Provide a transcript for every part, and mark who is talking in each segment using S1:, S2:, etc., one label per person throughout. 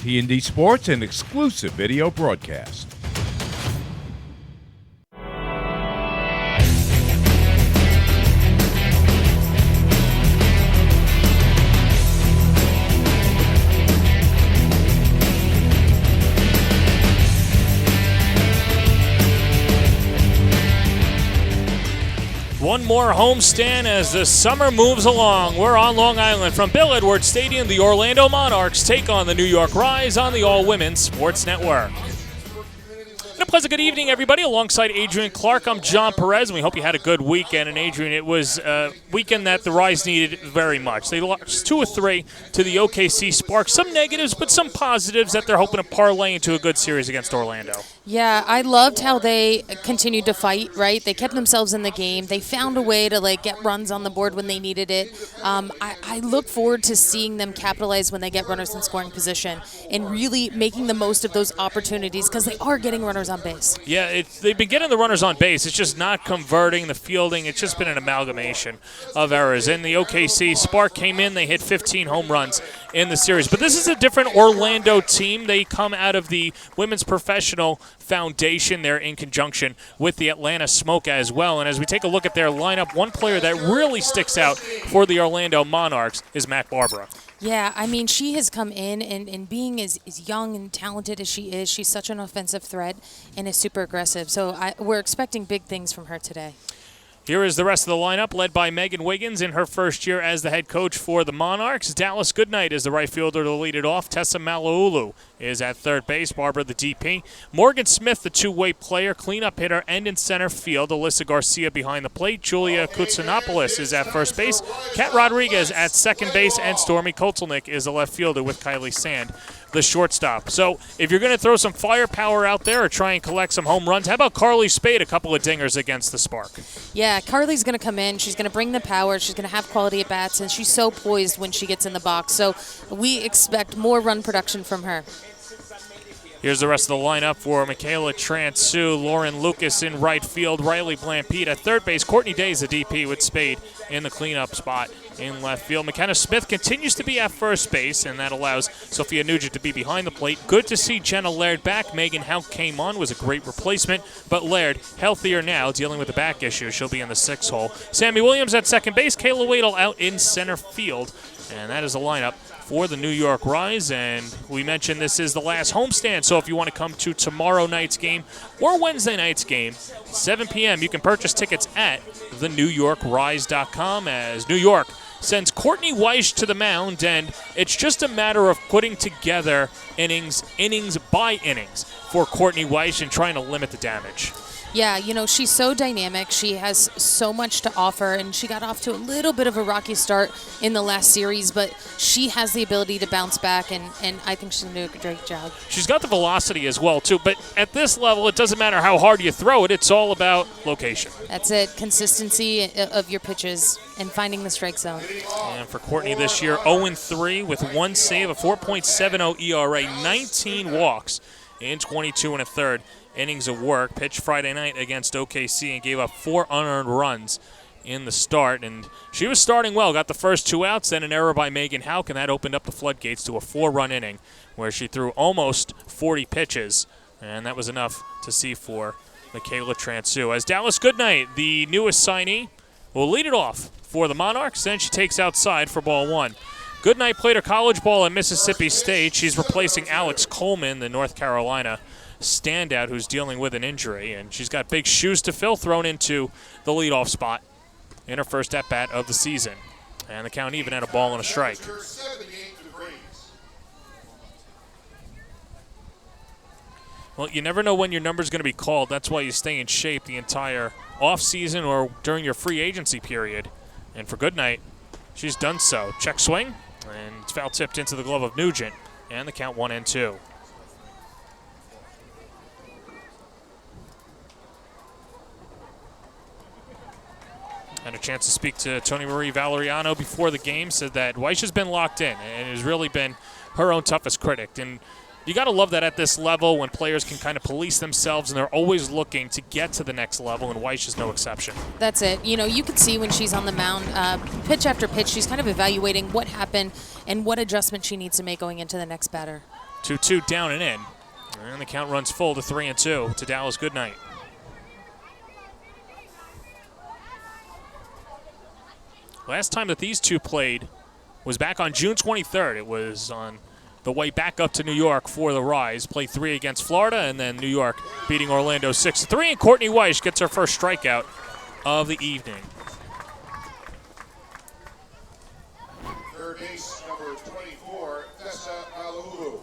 S1: T&D Sports, an exclusive video broadcast.
S2: One more homestand as the summer moves along. We're on Long Island from Bill Edwards Stadium. The Orlando Monarchs take on the New York Rise on the All-Women's Sports Network. And a pleasant good evening, everybody. Alongside Adrian Clark, I'm John Perez, and we hope you had a good weekend. And Adrian, it was a weekend that the Rise needed very much. They lost 2 of 3 to the OKC Sparks. Some negatives, but some positives that they're hoping to parlay into a good series against Orlando.
S3: Yeah, I loved how they continued to fight, right? They kept themselves in the game. They found a way to get runs on the board when they needed it. I look forward to seeing them capitalize when they get runners in scoring position and really making the most of those opportunities because they are getting runners on base.
S2: Yeah, they've been getting the runners on base. It's just not converting the fielding. It's just been an amalgamation of errors. And the OKC Spark came in. They hit 15 home runs in the series. But this is a different Orlando team. They come out of the Women's Professional Foundation there in conjunction with the Atlanta Smoke as well. And as we take a look at their lineup, one player that really sticks out for the Orlando Monarchs is Matt Barbara.
S3: Yeah, I mean, she has come in and being as young and talented as she is, she's such an offensive threat and is super aggressive. So we're expecting big things from her today.
S2: Here is the rest of the lineup, led by Megan Wiggins in her first year as the head coach for the Monarchs. Dallas Goodnight is the right fielder to lead it off. Tessa Malaulu is at third base. Barbara, the DP. Morgan Smith, the two-way player, cleanup hitter, and in center field. Alyssa Garcia behind the plate. Julia Koutsanopoulos is at first base. Kat Rodriguez at second base. And Stormy Kotelnick is the left fielder with Kylie Sand, the shortstop. So if you're going to throw some firepower out there or try and collect some home runs, how about Carly Spade, a couple of dingers against the Spark?
S3: Yeah, Carly's going to come in. She's going to bring the power. She's going to have quality at-bats, and she's so poised when she gets in the box. So we expect more run production from her.
S2: Here's the rest of the lineup for Michaela Transu, Lauren Lucas in right field, Riley Blampede at third base, Courtney Days, the DP, with Spade in the cleanup spot in left field. McKenna Smith continues to be at first base, and that allows Sophia Nugent to be behind the plate. Good to see Jenna Laird back. Megan Houck came on, was a great replacement, but Laird, healthier now, dealing with the back issue. She'll be in the 6th hole. Sammy Williams at second base, Kayla Wadle out in center field, and that is the lineup for the New York Rise. And we mentioned this is the last homestand, so if you want to come to tomorrow night's game or Wednesday night's game, 7 p.m., you can purchase tickets at thenewyorkrise.com as New York sends Courtney Weiss to the mound, and it's just a matter of putting together innings by innings for Courtney Weiss and trying to limit the damage.
S3: Yeah, you know, she's so dynamic. She has so much to offer, and she got off to a little bit of a rocky start in the last series, but she has the ability to bounce back, and I think she's going to do a great job.
S2: She's got the velocity as well, too, but at this level, it doesn't matter how hard you throw it. It's all about location.
S3: That's it, consistency of your pitches and finding the strike zone.
S2: And for Courtney this year, 0-3 with 1 save, a 4.70 ERA, 19 walks in 22 1/3 innings of work. Pitched Friday night against OKC and gave up 4 unearned runs in the start. And she was starting well, got the first 2 outs, then an error by Megan Houck, and that opened up the floodgates to a 4-run inning where she threw almost 40 pitches. And that was enough to see for Michaela Transu. As Dallas Goodnight, the newest signee, will lead it off for the Monarchs. Then she takes outside for ball 1. Goodnight played her college ball at Mississippi State. She's replacing Alex Coleman, the North Carolina standout who's dealing with an injury, and she's got big shoes to fill, thrown into the leadoff spot in her first at-bat of the season. And the count even at a ball and a strike. Well, you never know when your number's going to be called. That's why you stay in shape the entire offseason or during your free agency period. And for Goodnight, she's done so. Check swing, and it's foul tipped into the glove of Nugent, and the count 1-2. Had a chance to speak to Tony Marie Valeriano before the game, said that Weiss has been locked in and has really been her own toughest critic. And you got to love that at this level when players can kind of police themselves and they're always looking to get to the next level, and Weiss is no exception.
S3: That's it. You know, you can see when she's on the mound, pitch after pitch, she's kind of evaluating what happened and what adjustment she needs to make going into the next batter.
S2: 2-2 down and in. And the count runs full to 3-2 to Dallas Goodnight. Last time that these two played was back on June 23rd. It was on the way back up to New York for the Rise. Played 3 against Florida, and then New York beating Orlando 6-3. And Courtney Weiss gets her first strikeout of the evening.
S4: Third base, number 24, Tessa Malulu.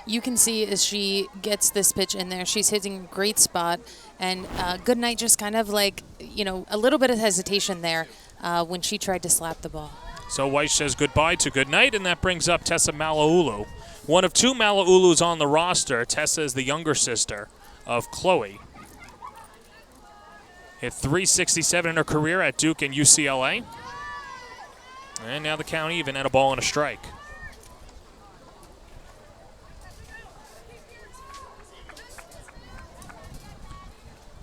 S3: You can see as she gets this pitch in there, she's hitting a great spot. And Goodnight just kind of like, a little bit of hesitation there when she tried to slap the ball.
S2: So Weiss says goodbye to Goodnight, and that brings up Tessa Malaulu. One of 2 Malaulus on the roster. Tessa is the younger sister of Chloe. Hit .367 in her career at Duke and UCLA. And now the count even at a ball and a strike.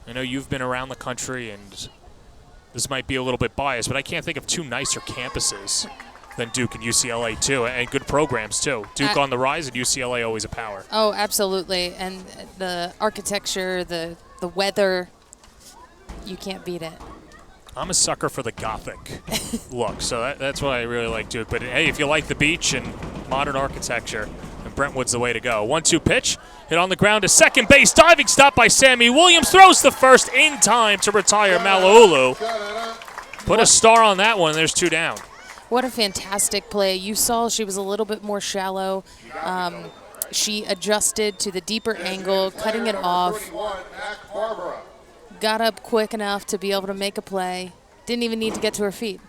S2: I know you've been around the country, and this might be a little bit biased, but I can't think of 2 nicer campuses than Duke and UCLA, too, and good programs, too. Duke on the rise and UCLA always a power.
S3: Oh, absolutely. And the architecture, the weather, you can't beat it.
S2: I'm a sucker for the Gothic look, so that's why I really like Duke. But, hey, if you like the beach and modern architecture, then Brentwood's the way to go. 1-2 pitch, hit on the ground to second base. Diving stop by Sammy Williams. Throws the first in time to retire Malaulu. Put a star on that one, and there's 2 down.
S3: What a fantastic play. You saw she was a little bit more shallow. She adjusted to the deeper angle, cutting it off. Got up quick enough to be able to make a play. Didn't even need to get to her feet.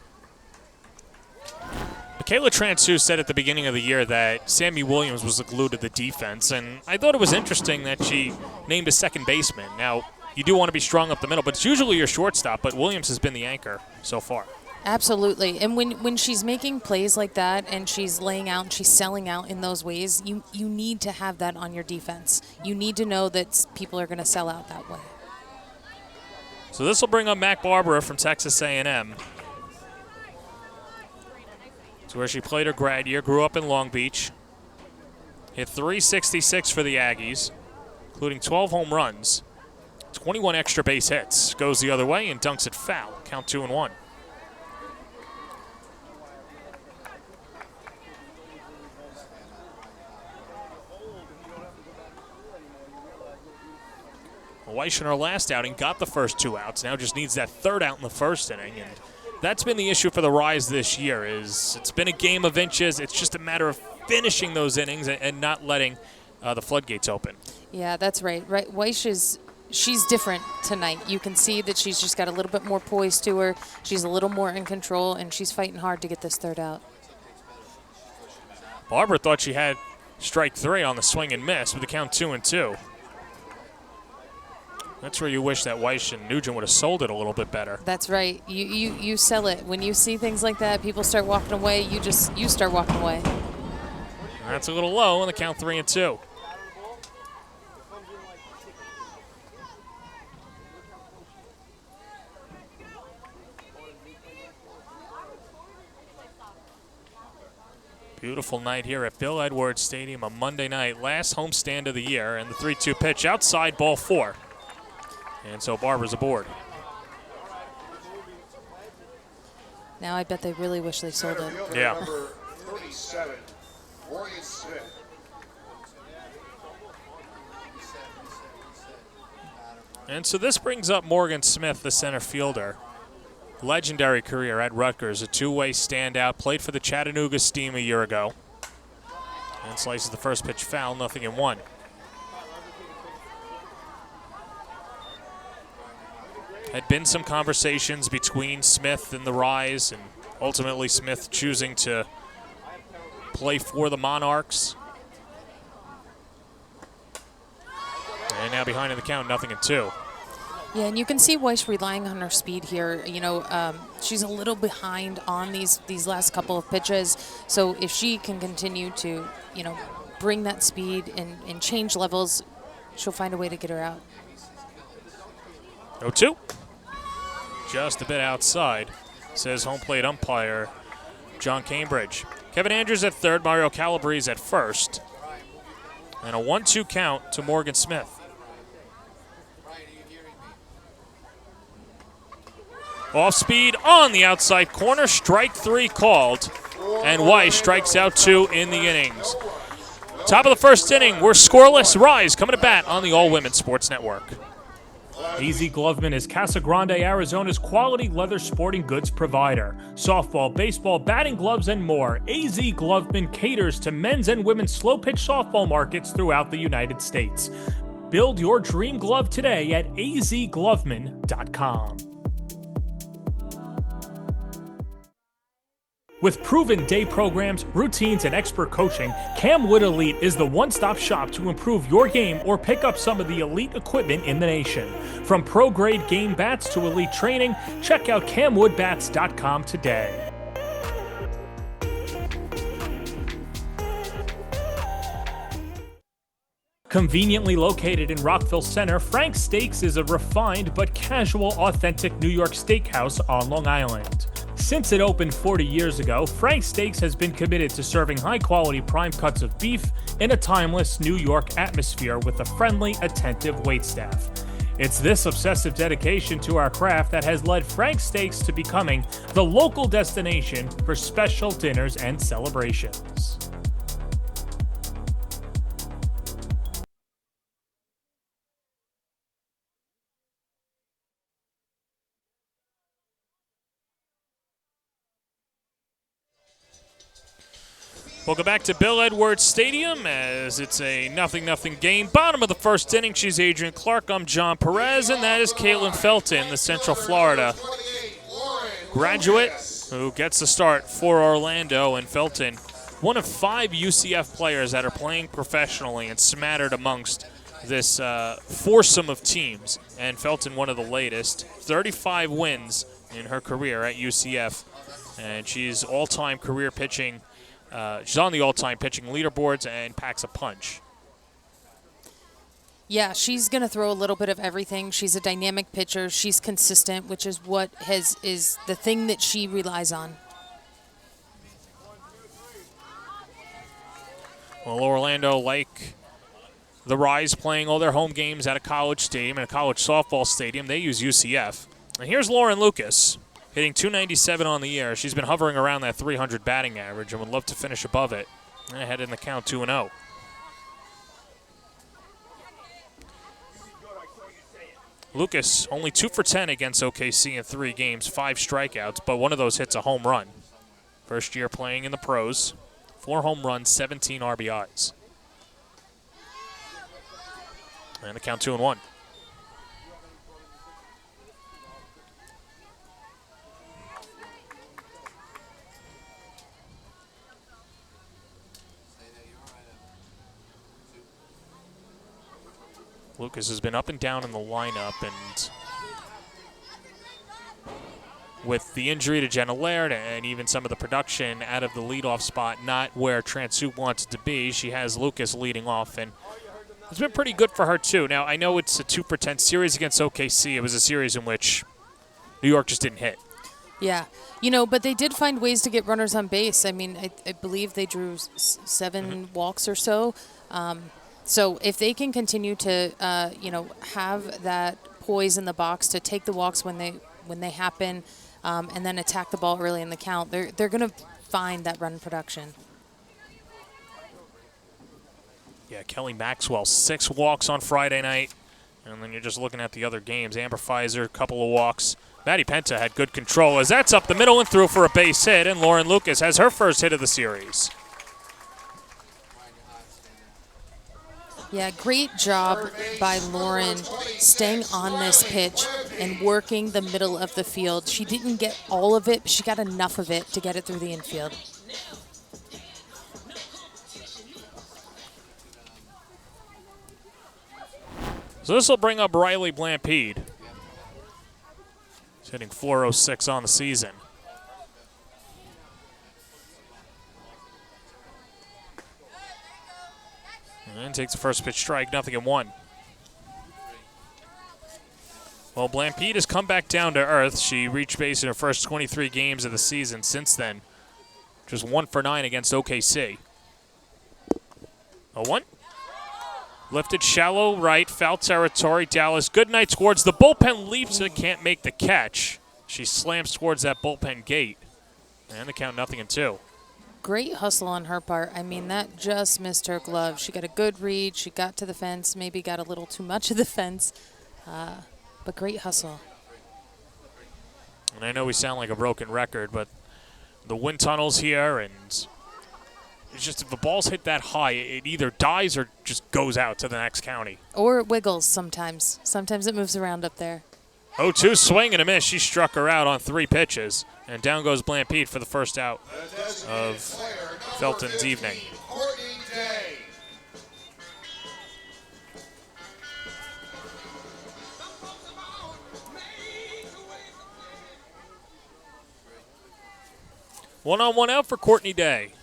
S2: Michaela Transu said at the beginning of the year that Sammy Williams was the glue to the defense, and I thought it was interesting that she named a second baseman. Now, you do want to be strong up the middle, but it's usually your shortstop, but Williams has been the anchor so far.
S3: Absolutely. And when she's making plays like that and she's laying out and she's selling out in those ways, you need to have that on your defense. You need to know that people are going to sell out that way.
S2: So this will bring up Mac Barbara from Texas A&M. It's where she played her grad year, grew up in Long Beach. Hit .366 for the Aggies, including 12 home runs, 21 extra base hits. Goes the other way and dunks it foul. Count 2-1. Weiss in her last outing got the first 2 outs. Now just needs that 3rd out in the first inning. And that's been the issue for the Rise this year. Is it's been a game of inches. It's just a matter of finishing those innings and not letting the floodgates open.
S3: Yeah, that's right. Weiss she's different tonight. You can see that she's just got a little bit more poise to her. She's a little more in control, and she's fighting hard to get this 3rd out.
S2: Barbara thought she had strike 3 on the swing and miss with the count 2-2. That's where you wish that Weiss and Nugent would have sold it a little bit better.
S3: That's right. You sell it. When you see things like that, people start walking away. You start walking away.
S2: And that's a little low on the count 3-2. Beautiful night here at Bill Edwards Stadium, a Monday night, last home stand of the year, and the 3-2 pitch outside, ball 4. And so Barbara's aboard.
S3: Now I bet they really wish they sold it.
S2: Yeah.
S4: Number 37, Morgan Smith.
S2: And so this brings up Morgan Smith, the center fielder. Legendary career at Rutgers, a 2-way standout, played for the Chattanooga Steam a year ago. And slices the first pitch foul, 0-1. Had been some conversations between Smith and the Rise, and ultimately Smith choosing to play for the Monarchs. And now behind in the count, 0-2.
S3: Yeah, and you can see Weiss relying on her speed here. She's a little behind on these last couple of pitches. So if she can continue to, bring that speed and change levels, she'll find a way to get her out.
S2: 0-2. Just a bit outside, says home plate umpire John Cambridge. Kevin Andrews at third, Mario Calabrese at first. And a 1-2 count to Morgan Smith. Off speed on the outside corner, strike 3 called. And Weiss strikes out 2 in the innings. Top of the first inning, we're scoreless. Rise coming to bat on the All-Women Sports Network.
S5: AZ Gloveman is Casa Grande, Arizona's quality leather sporting goods provider. Softball, baseball, batting gloves, and more. AZ Gloveman caters to men's and women's slow-pitch softball markets throughout the United States. Build your dream glove today at azgloveman.com. With proven day programs, routines, and expert coaching, Camwood Elite is the one-stop shop to improve your game or pick up some of the elite equipment in the nation. From pro-grade game bats to elite training, check out camwoodbats.com today. Conveniently located in Rockville Center, Frank's Steaks is a refined but casual, authentic New York steakhouse on Long Island. Since it opened 40 years ago, Frank's Steaks has been committed to serving high-quality prime cuts of beef in a timeless New York atmosphere with a friendly, attentive waitstaff. It's this obsessive dedication to our craft that has led Frank's Steaks to becoming the local destination for special dinners and celebrations.
S2: Welcome back to Bill Edwards Stadium as it's a 0-0 game. Bottom of the first inning, she's Adrian Clark. I'm John Perez, and that is Caitlin Felton, the Central Florida graduate who gets the start for Orlando. And Felton, one of 5 UCF players that are playing professionally and smattered amongst this foursome of teams. And Felton, one of the latest, 35 wins in her career at UCF, and she's all-time career pitching. She's on the all-time pitching leaderboards and packs a punch.
S3: Yeah, she's going to throw a little bit of everything. She's a dynamic pitcher. She's consistent, which is what is the thing that she relies on.
S2: Well, Orlando, like the Rise, playing all their home games at a college stadium and a college softball stadium, they use UCF. And here's Lauren Lucas, hitting .297 on the year. She's been hovering around that 300 batting average and would love to finish above it. And ahead in the count, 2-0. Lucas, only 2 for 10 against OKC in 3 games, 5 strikeouts, but one of those hits a home run. First year playing in the pros, 4 home runs, 17 RBIs. And the count 2-1. Lucas has been up and down in the lineup, and with the injury to Jenna Laird and even some of the production out of the leadoff spot, not where Transu wants it to be, she has Lucas leading off, and it's been pretty good for her too. Now, I know it's a 2 for 10 series against OKC. It was a series in which New York just didn't hit.
S3: Yeah, but they did find ways to get runners on base. I mean, I believe they drew 7 walks or so. So if they can continue to, have that poise in the box to take the walks when they happen, and then attack the ball early in the count, they're going to find that run production.
S2: Yeah, Kelly Maxwell, 6 walks on Friday night, and then you're just looking at the other games. Amber Pfizer, a couple of walks. Maddie Penta had good control as that's up the middle and through for a base hit, and Lauren Lucas has her first hit of the series.
S3: Yeah, great job by Lauren staying on this pitch and working the middle of the field. She didn't get all of it, but she got enough of it to get it through the infield.
S2: So this will bring up Riley Blampede. He's hitting .406 on the season. And takes the first pitch strike, 0-1. Well, Blampede has come back down to earth. She reached base in her first 23 games of the season since then. Just 1 for 9 against OKC. 0-1. Lifted shallow right, foul territory. Dallas Goodnight towards the bullpen, leaps and can't make the catch. She slams towards that bullpen gate. And the count 0-2.
S3: Great hustle on her part. I mean, that just missed her glove. She got a good read. She got to the fence, maybe got a little too much of the fence. But great hustle.
S2: And I know we sound like a broken record, but the wind tunnels here, and it's just if the ball's hit that high, it either dies or just goes out to the next county.
S3: Or it wiggles sometimes. Sometimes it moves around up there.
S2: 0-2 swing and a miss. She struck her out on 3 pitches. And down goes Blampede for the first out of Felton's evening.
S4: Courtney Day.
S2: One-on-one out for Courtney Day.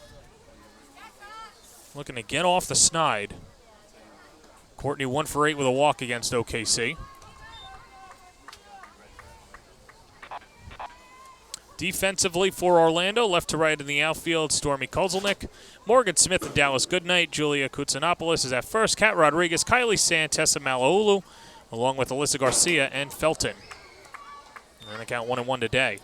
S2: Looking to get off the snide. Courtney 1 for 8 with a walk against OKC. Defensively for Orlando, left to right in the outfield, Stormy Kozulnik, Morgan Smith and Dallas Goodnight. Julia Koutsanopoulos is at first. Kat Rodriguez, Kylie Sand, Tessa Malaulu, along with Alyssa Garcia and Felton. And the count 1-1 today.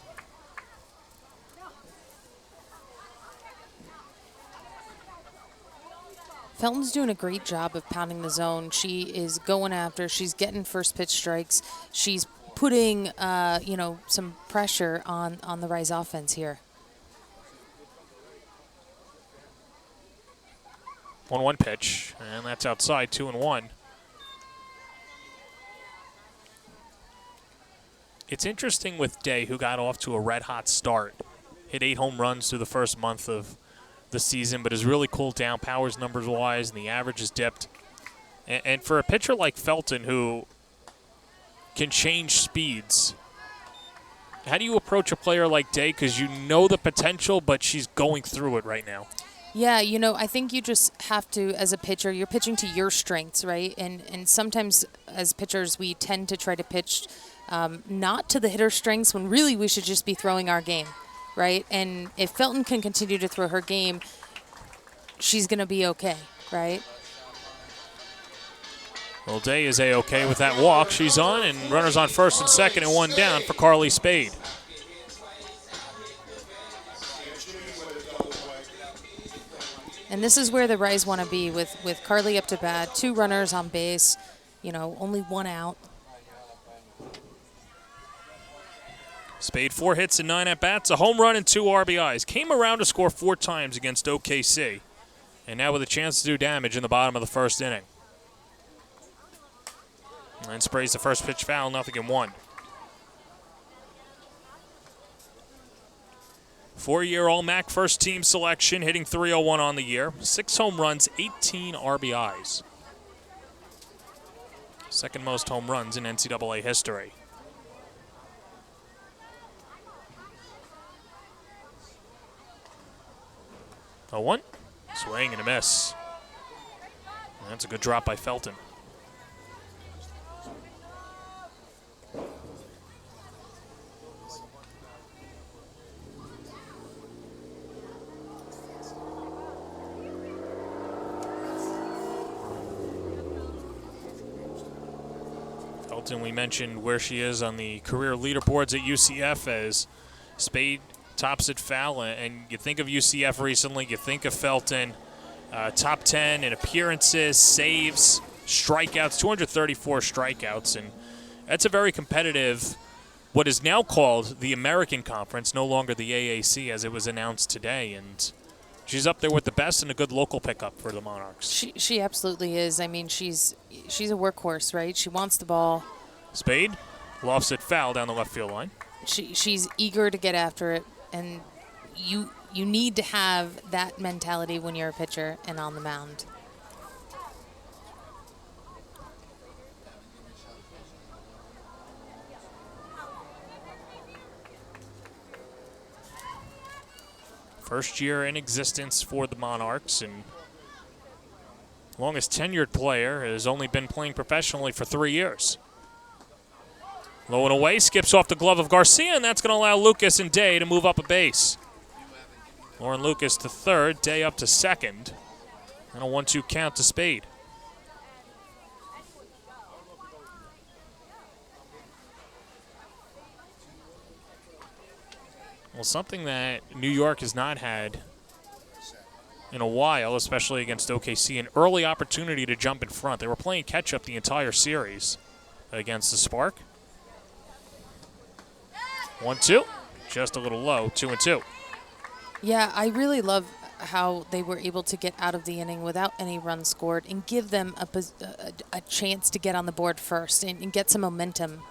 S3: Felton's doing a great job of pounding the zone. She is going after. She's getting first pitch strikes. She's putting, some pressure on the Rise offense here.
S2: 1-1 pitch, and that's outside, 2-1. It's interesting with Day, who got off to a red-hot start. Hit 8 home runs through the first month of the season, but has really cooled down powers numbers-wise, and the average has dipped. And for a pitcher like Felton, who can change speeds, how do you approach a player like Day? Because you know the potential, but she's going through it right now.
S3: Yeah, I think you just have to, as a pitcher, you're pitching to your strengths, right? And sometimes as pitchers, we tend to try to pitch not to the hitter's strengths when really we should just be throwing our game, right? And if Felton can continue to throw her game, she's going to be okay, right?
S2: Well, Day is A-okay with that walk. She's on, and runners on first and second and 1 down for Carly Spade.
S3: And this is where the Rise want to be with Carly up to bat, 2 runners on base, only 1 out.
S2: Spade 4 hits and 9 at-bats, a home run and 2 RBIs. Came around to score 4 times against OKC. And now with a chance to do damage in the bottom of the first inning. And sprays the first pitch foul, 0-1. 4-year All-MAC first team selection, hitting .301 on the year. 6 home runs, 18 RBIs. Second most home runs in NCAA history. A 1, swing and a miss. That's a good drop by Felton. Felton, we mentioned where she is on the career leaderboards at UCF as Spade tops at foul, and you think of UCF recently, you think of Felton, top 10 in appearances, saves, strikeouts, 234 strikeouts, and that's a very competitive, what is now called the American Conference, no longer the AAC as it was announced today, and she's up there with the best and a good local pickup for the Monarchs.
S3: She absolutely is. I mean, she's a workhorse, right? She wants the ball.
S2: Spade lofts it foul down the left field line.
S3: She's eager to get after it. And you need to have that mentality when you're a pitcher and on the mound.
S2: First year in existence for the Monarchs, and longest tenured player has only been playing professionally for 3 years. Low and away, skips off the glove of Garcia, and that's going to allow Lucas and Day to move up a base. Lauren Lucas to third, Day up to second. And a 1-2 count to Spade. Well, something that New York has not had in a while, especially against OKC, an early opportunity to jump in front. They were playing catch-up the entire series against the Spark. 1-2, just a little low, 2-2.
S3: Yeah, I really love how they were able to get out of the inning without any runs scored and give them a chance to get on the board first and get some momentum.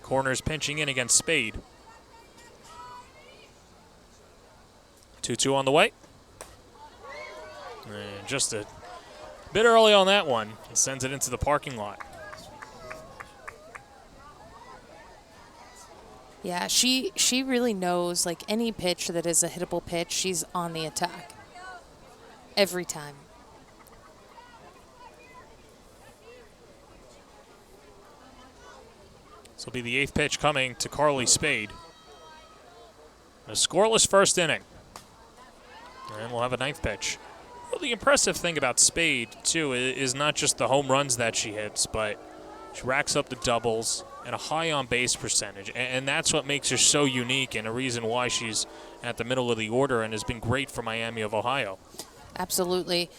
S2: Corners pinching in against Spade. 2-2 on the way. And just a bit early on that one. It sends it into the parking lot.
S3: Yeah, she really knows, like, any pitch that is a hittable pitch, she's on the attack. Every time.
S2: This will be the 8th pitch coming to Carly Spade. A scoreless first inning. And we'll have a 9th pitch. Well, the impressive thing about Spade, too, is not just the home runs that she hits, but she racks up the doubles and a high on-base percentage. And that's what makes her so unique and a reason why she's at the middle of the order and has been great for Miami of Ohio.
S3: Absolutely.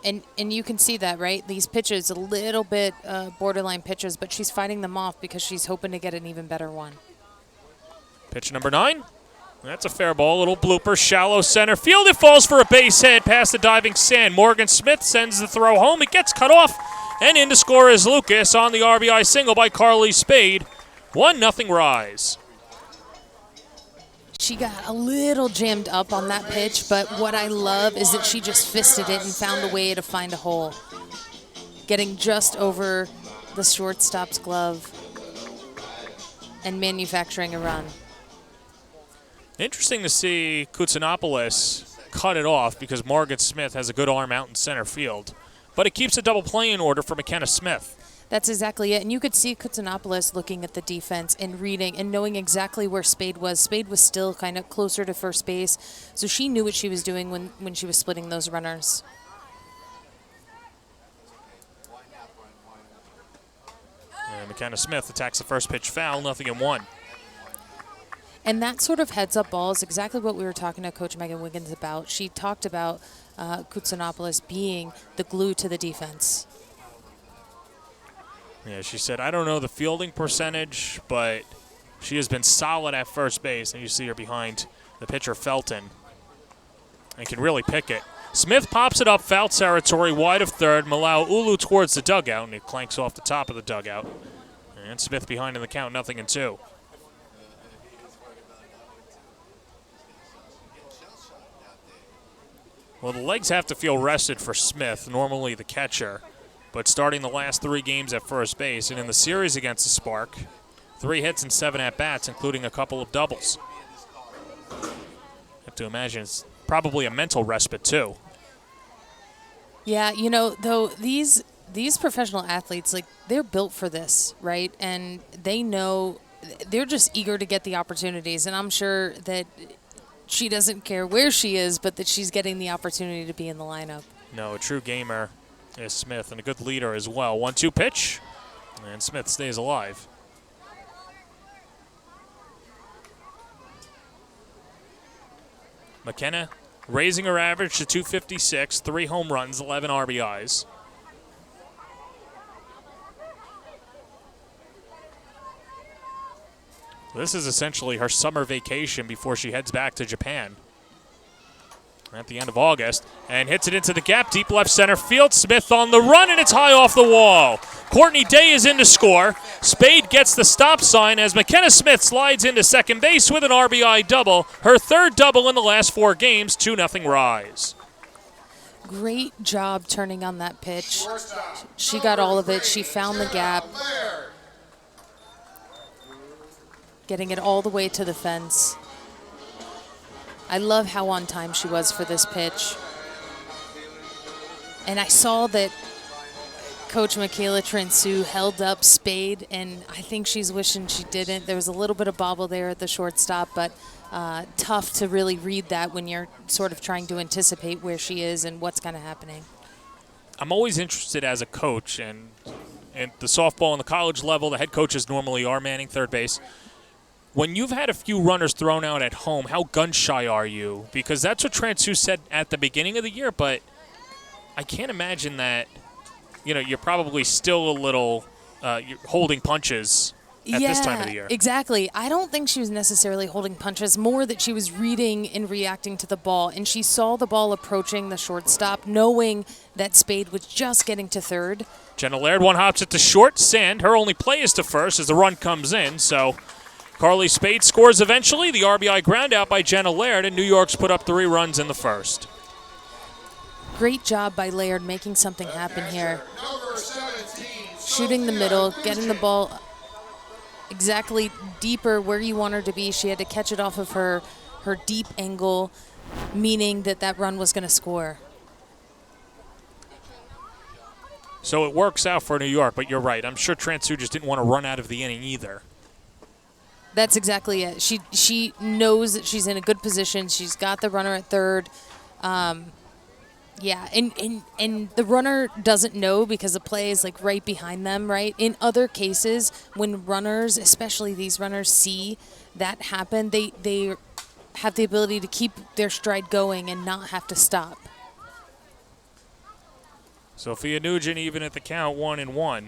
S3: And you can see that, right? These pitches, a little bit borderline pitches, but she's fighting them off because she's hoping to get an even better one.
S2: Pitch number 9. That's a fair ball. Little blooper, shallow center field. It falls for a base hit past the diving Sand. Morgan Smith sends the throw home. It gets cut off. And in to score is Lucas on the RBI single by Carly Spade. 1-0 rise.
S3: She got a little jammed up on that pitch, but what I love is that she just fisted it and found a way to find a hole. Getting just over the shortstop's glove and manufacturing a run.
S2: Interesting to see Koutsanopoulos cut it off because Morgan Smith has a good arm out in center field. But it keeps a double play in order for McKenna Smith.
S3: That's exactly it. And you could see Koutsanopoulos looking at the defense and reading and knowing exactly where Spade was. Spade was still kind of closer to first base, so she knew what she was doing when she was splitting those runners.
S2: And McKenna Smith attacks the first pitch foul, 0-1.
S3: And that sort of heads-up ball is exactly what we were talking to Coach Megan Wiggins about. She talked about Koutsanopoulos being the glue to the defense.
S2: Yeah, she said, I don't know the fielding percentage, but she has been solid at first base. And you see her behind the pitcher, Felton, and can really pick it. Smith pops it up, foul territory, wide of third. Malau Ulu towards the dugout, and it clanks off the top of the dugout. And Smith behind in the count, 0-2. Well, the legs have to feel rested for Smith, normally the catcher, but starting the last 3 games at first base, and in the series against the Spark, 3 hits and 7 at-bats, including a couple of doubles. Have to imagine it's probably a mental respite, too.
S3: Yeah, you know, though, these professional athletes, like, they're built for this, right? And they know they're just eager to get the opportunities, and I'm sure that she doesn't care where she is, but that she's getting the opportunity to be in the lineup.
S2: No, a true gamer is Smith, and a good leader as well. 1-2 pitch, and Smith stays alive. McKenna raising her average to 256, 3 home runs, 11 RBIs. This is essentially her summer vacation before she heads back to Japan at the end of August, and hits it into the gap, deep left center field. Smith on the run, and it's high off the wall. Courtney Day is in to score. Spade gets the stop sign as McKenna Smith slides into second base with an RBI double. Her 3rd double in the last 4 games, 2-0 rise.
S3: Great job turning on that pitch. She got all of it. She found the gap. Getting it all the way to the fence. I love how on time she was for this pitch. And I saw that coach, Michaela Transu, held up Spade, and I think she's wishing she didn't. There was a little bit of bobble there at the shortstop, but tough to really read that when you're sort of trying to anticipate where she is and what's kind of happening.
S2: I'm always interested as a coach, and the softball and the college level, the head coaches normally are manning third base. When you've had a few runners thrown out at home, how gun-shy are you? Because that's what Transu said at the beginning of the year, but I can't imagine that, you're probably still a little you're holding punches at this time of the year.
S3: Exactly. I don't think she was necessarily holding punches, more that she was reading and reacting to the ball, and she saw the ball approaching the shortstop, knowing that Spade was just getting to third.
S2: Jenna Laird one hops it to short. Sand, her only play is to first as the run comes in, so Carly Spade scores eventually. The RBI ground out by Jenna Laird, and New York's put up 3 runs in the first.
S3: Great job by Laird making something happen here. Shooting the middle, getting the ball exactly deeper where you want her to be. She had to catch it off of her deep angle, meaning that run was going to score.
S2: So it works out for New York, but you're right. I'm sure Transu just didn't want to run out of the inning either.
S3: That's exactly it. She knows that she's in a good position. She's got the runner at third. Yeah, and the runner doesn't know because the play is like right behind them, right? In other cases, when runners, especially these runners, see that happen, they have the ability to keep their stride going and not have to stop.
S2: Sophia Nugent even at the count, 1-1.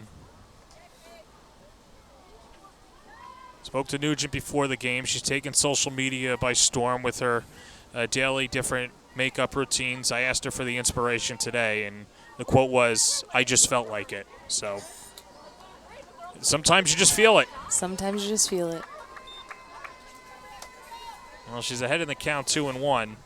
S2: Spoke to Nugent before the game. She's taken social media by storm with her daily different makeup routines. I asked her for the inspiration today, and the quote was, "I just felt like it." So sometimes you just feel it.
S3: Sometimes you just feel it.
S2: Well, she's ahead in the count, 2-1.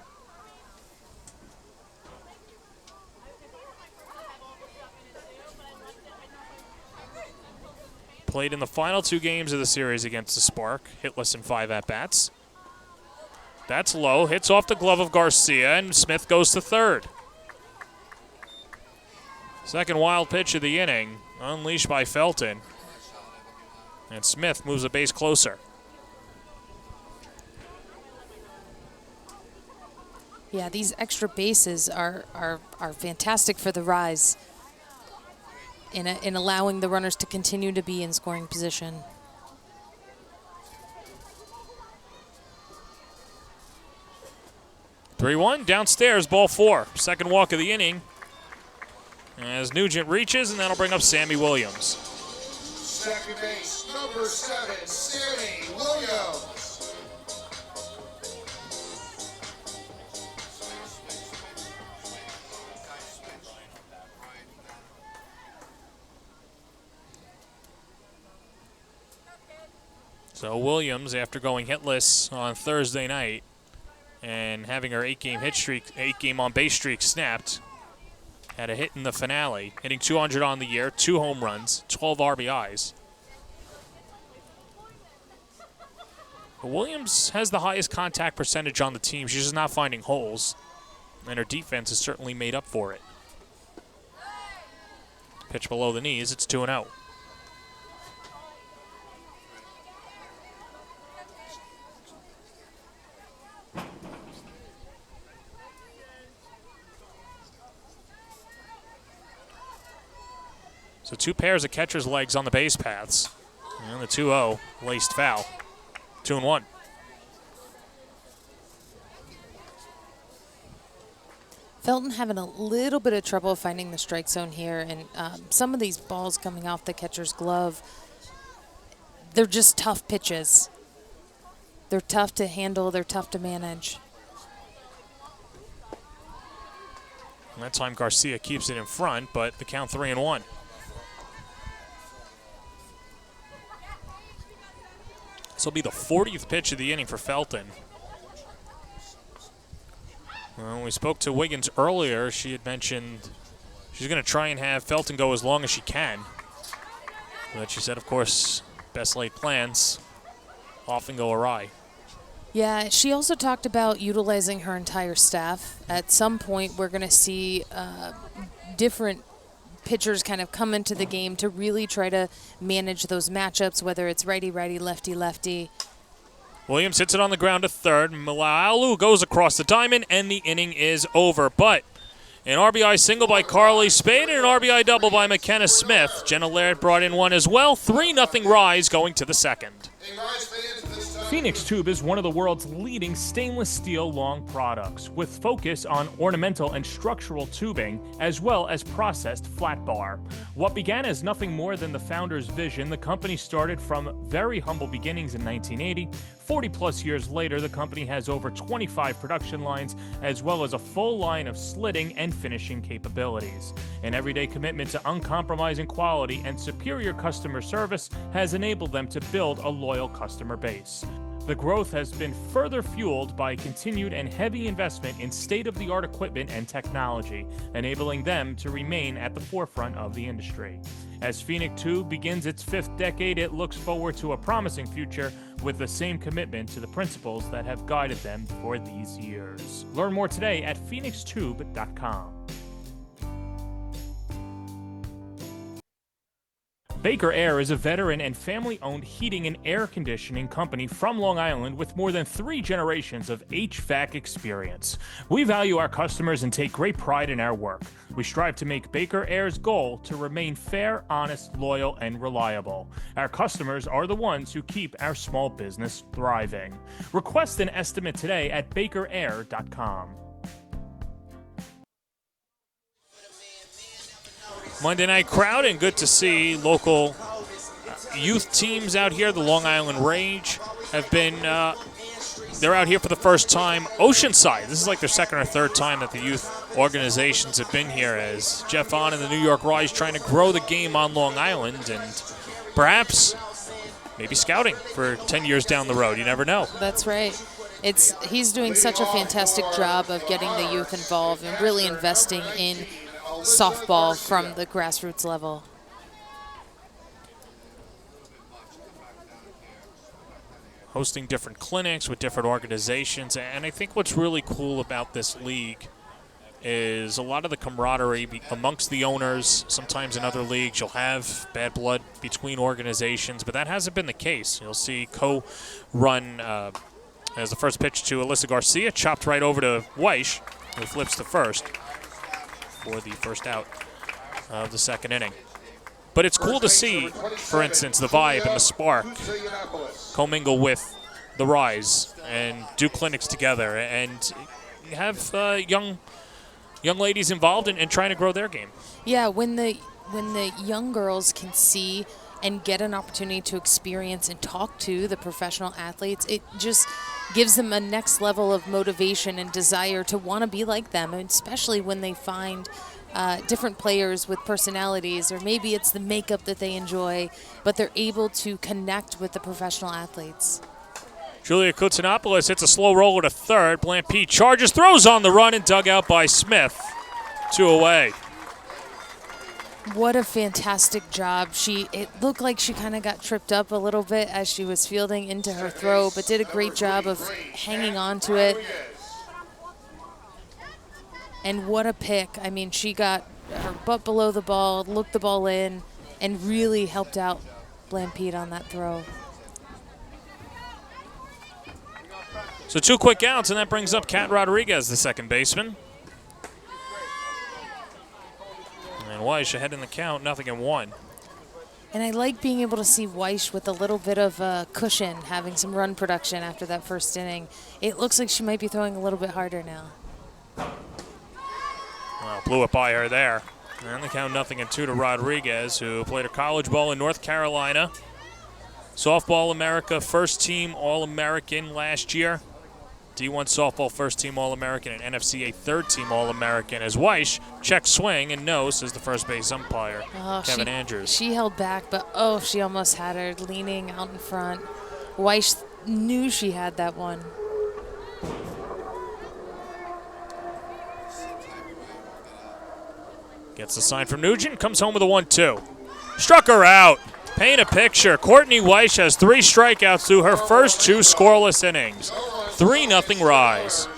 S2: Played in the final 2 games of the series against the Spark. Hitless in 5 at-bats. That's low. Hits off the glove of Garcia, and Smith goes to third. Second wild pitch of the inning, unleashed by Felton. And Smith moves a base closer.
S3: Yeah, these extra bases are fantastic for the Rise in allowing the runners to continue to be in scoring position.
S2: (3-1) downstairs, ball 4. Second walk of the inning as Nugent reaches, and that'll bring up Sammy Williams.
S4: Second base, number 7, Sammy Williams.
S2: So Williams, after going hitless on Thursday night and having her 8-game on base streak snapped, had a hit in the finale, hitting 200 on the year, 2 home runs, 12 RBIs. But Williams has the highest contact percentage on the team. She's just not finding holes, and her defense has certainly made up for it. Pitch below the knees, it's 2-0. So 2 pairs of catcher's legs on the base paths. And the 2-0 laced foul. 2-1.
S3: Felton having a little bit of trouble finding the strike zone here, and some of these balls coming off the catcher's glove, they're just tough pitches. They're tough to handle. They're tough to manage.
S2: And that time Garcia keeps it in front, but the count 3-1. This will be the 40th pitch of the inning for Felton. When we spoke to Wiggins earlier, she had mentioned she's going to try and have Felton go as long as she can. But she said, of course, best laid plans often go awry.
S3: Yeah, she also talked about utilizing her entire staff. At some point, we're going to see different pitchers kind of come into the game to really try to manage those matchups, whether it's righty-righty, lefty-lefty.
S2: Williams hits it on the ground to third. Malalu goes across the diamond, and the inning is over. But an RBI single by Carly Spade and an RBI double by McKenna Smith. Jenna Laird brought in one as well. 3-0 Rise going to the second.
S5: Phoenix Tube is one of the world's leading stainless steel long products, with focus on ornamental and structural tubing, as well as processed flat bar. What began as nothing more than the founder's vision, the company started from very humble beginnings in 1980. 40-plus years later, the company has over 25 production lines, as well as a full line of slitting and finishing capabilities. An everyday commitment to uncompromising quality and superior customer service has enabled them to build a loyal customer base. The growth has been further fueled by continued and heavy investment in state-of-the-art equipment and technology, enabling them to remain at the forefront of the industry. As Phoenix Tube begins its 5th decade, it looks forward to a promising future with the same commitment to the principles that have guided them for these years. Learn more today at phoenixtube.com. Baker Air is a veteran and family-owned heating and air conditioning company from Long Island with more than 3 generations of HVAC experience. We value our customers and take great pride in our work. We strive to make Baker Air's goal to remain fair, honest, loyal, and reliable. Our customers are the ones who keep our small business thriving. Request an estimate today at bakerair.com.
S2: Monday night crowd, and good to see local youth teams out here. The Long Island Rage have been, they're out here for the first time. Oceanside, this is like their second or third time that the youth organizations have been here, as Jeff On and the New York Rise trying to grow the game on Long Island and perhaps maybe scouting for 10 years down the road. You never know.
S3: That's right. He's doing such a fantastic job of getting the youth involved and really investing in softball from the grassroots level.
S2: Hosting different clinics with different organizations, and I think what's really cool about this league is a lot of the camaraderie amongst the owners. Sometimes in other leagues you'll have bad blood between organizations, but that hasn't been the case. You'll see co-run as the first pitch to Alyssa Garcia, chopped right over to Weish, who flips to first for the first out of the second inning. But it's cool to see, for instance, the Vibe and the Spark commingle with the Rise and do clinics together and have young ladies involved in trying to grow their game.
S3: Yeah, when the young girls can see and get an opportunity to experience and talk to the professional athletes, it just gives them a next level of motivation and desire to want to be like them, and especially when they find different players with personalities, or maybe it's the makeup that they enjoy, but they're able to connect with the professional athletes.
S2: Julia Koutsanopoulos hits a slow roller to third. Blampete charges, throws on the run, and dug out by Smith. 2 away.
S3: What a fantastic job. It looked like she kind of got tripped up a little bit as she was fielding into her throw, but did a great job of hanging on to it. And what a pick. I mean, she got her butt below the ball, looked the ball in, and really helped out Blampete on that throw.
S2: So 2 quick outs, and that brings up Kat Rodriguez, the second baseman. And Weish ahead in the count, 0-1.
S3: And I like being able to see Weish with a little bit of cushion, having some run production after that first inning. It looks like she might be throwing a little bit harder now.
S2: Well, blew it by her there. And the count 0-2 to Rodriguez, who played her college ball in North Carolina. Softball America first team All-American last year. D1 softball first team All-American and NFCA third team All-American, as Weish checks swing and no, says the first base umpire, Kevin Andrews.
S3: She held back, but she almost had her leaning out in front. Weish knew she had that one.
S2: Gets the sign from Nugent, comes home with a 1-2. Struck her out. Paint a picture. Courtney Weish has 3 strikeouts through her first 2 scoreless innings. 3-0 Rise.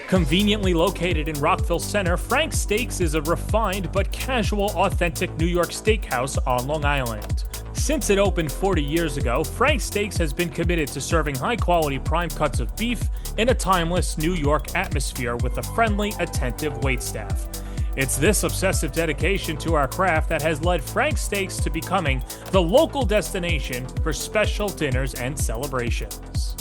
S5: Conveniently located in Rockville Center, Frank's Steaks is a refined but casual, authentic New York steakhouse on Long Island. Since it opened 40 years ago, Frank's Steaks has been committed to serving high-quality prime cuts of beef in a timeless New York atmosphere with a friendly, attentive waitstaff. It's this obsessive dedication to our craft that has led Frank's Steaks to becoming the local destination for special dinners and celebrations.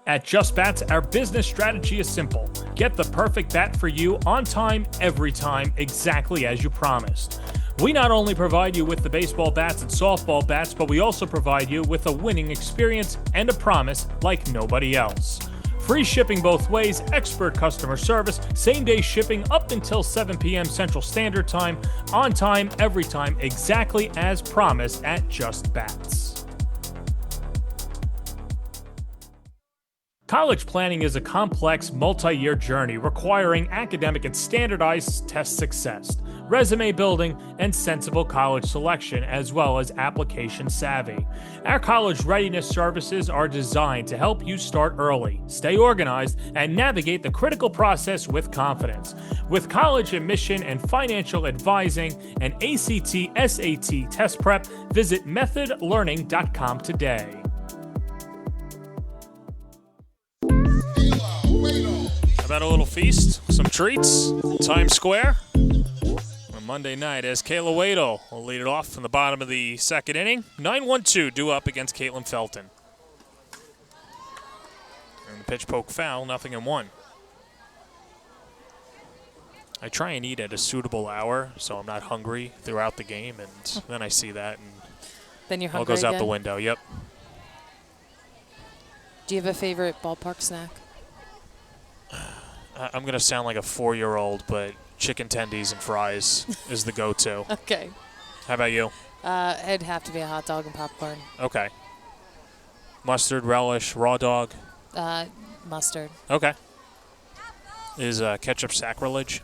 S5: At Just Bats, our business strategy is simple. Get the perfect bat for you on time, every time, exactly as you promised. We not only provide you with the baseball bats and softball bats, but we also provide you with a winning experience and a promise like nobody else. Free shipping both ways, expert customer service, same-day shipping up until 7 p.m. Central Standard Time, on time, every time, exactly as promised at Just Bats. College planning is a complex, multi-year journey requiring academic and standardized test success, resume building, and sensible college selection, as well as application savvy. Our college readiness services are designed to help you start early, stay organized, and navigate the critical process with confidence. With college admission and financial advising and ACT, SAT test prep, visit methodlearning.com today.
S2: How about a little feast, some treats, Times Square on Monday night as Kayla Wadle will lead it off from the bottom of the second inning. 9-1-2 due up against Caitlin Felton. And the pitch poke foul, 0-1. I try and eat at a suitable hour so I'm not hungry throughout the game, and then I see that and
S3: Then you're
S2: all
S3: hungry
S2: goes out
S3: again?
S2: the window. Yep.
S3: Do you have a favorite ballpark snack?
S2: I'm going to sound like a 4-year-old, but chicken tendies and fries is the go-to.
S3: Okay.
S2: How about you?
S3: It'd have to be a hot dog and popcorn.
S2: Okay. Mustard, relish, raw dog?
S3: Mustard.
S2: Okay. Is ketchup sacrilege?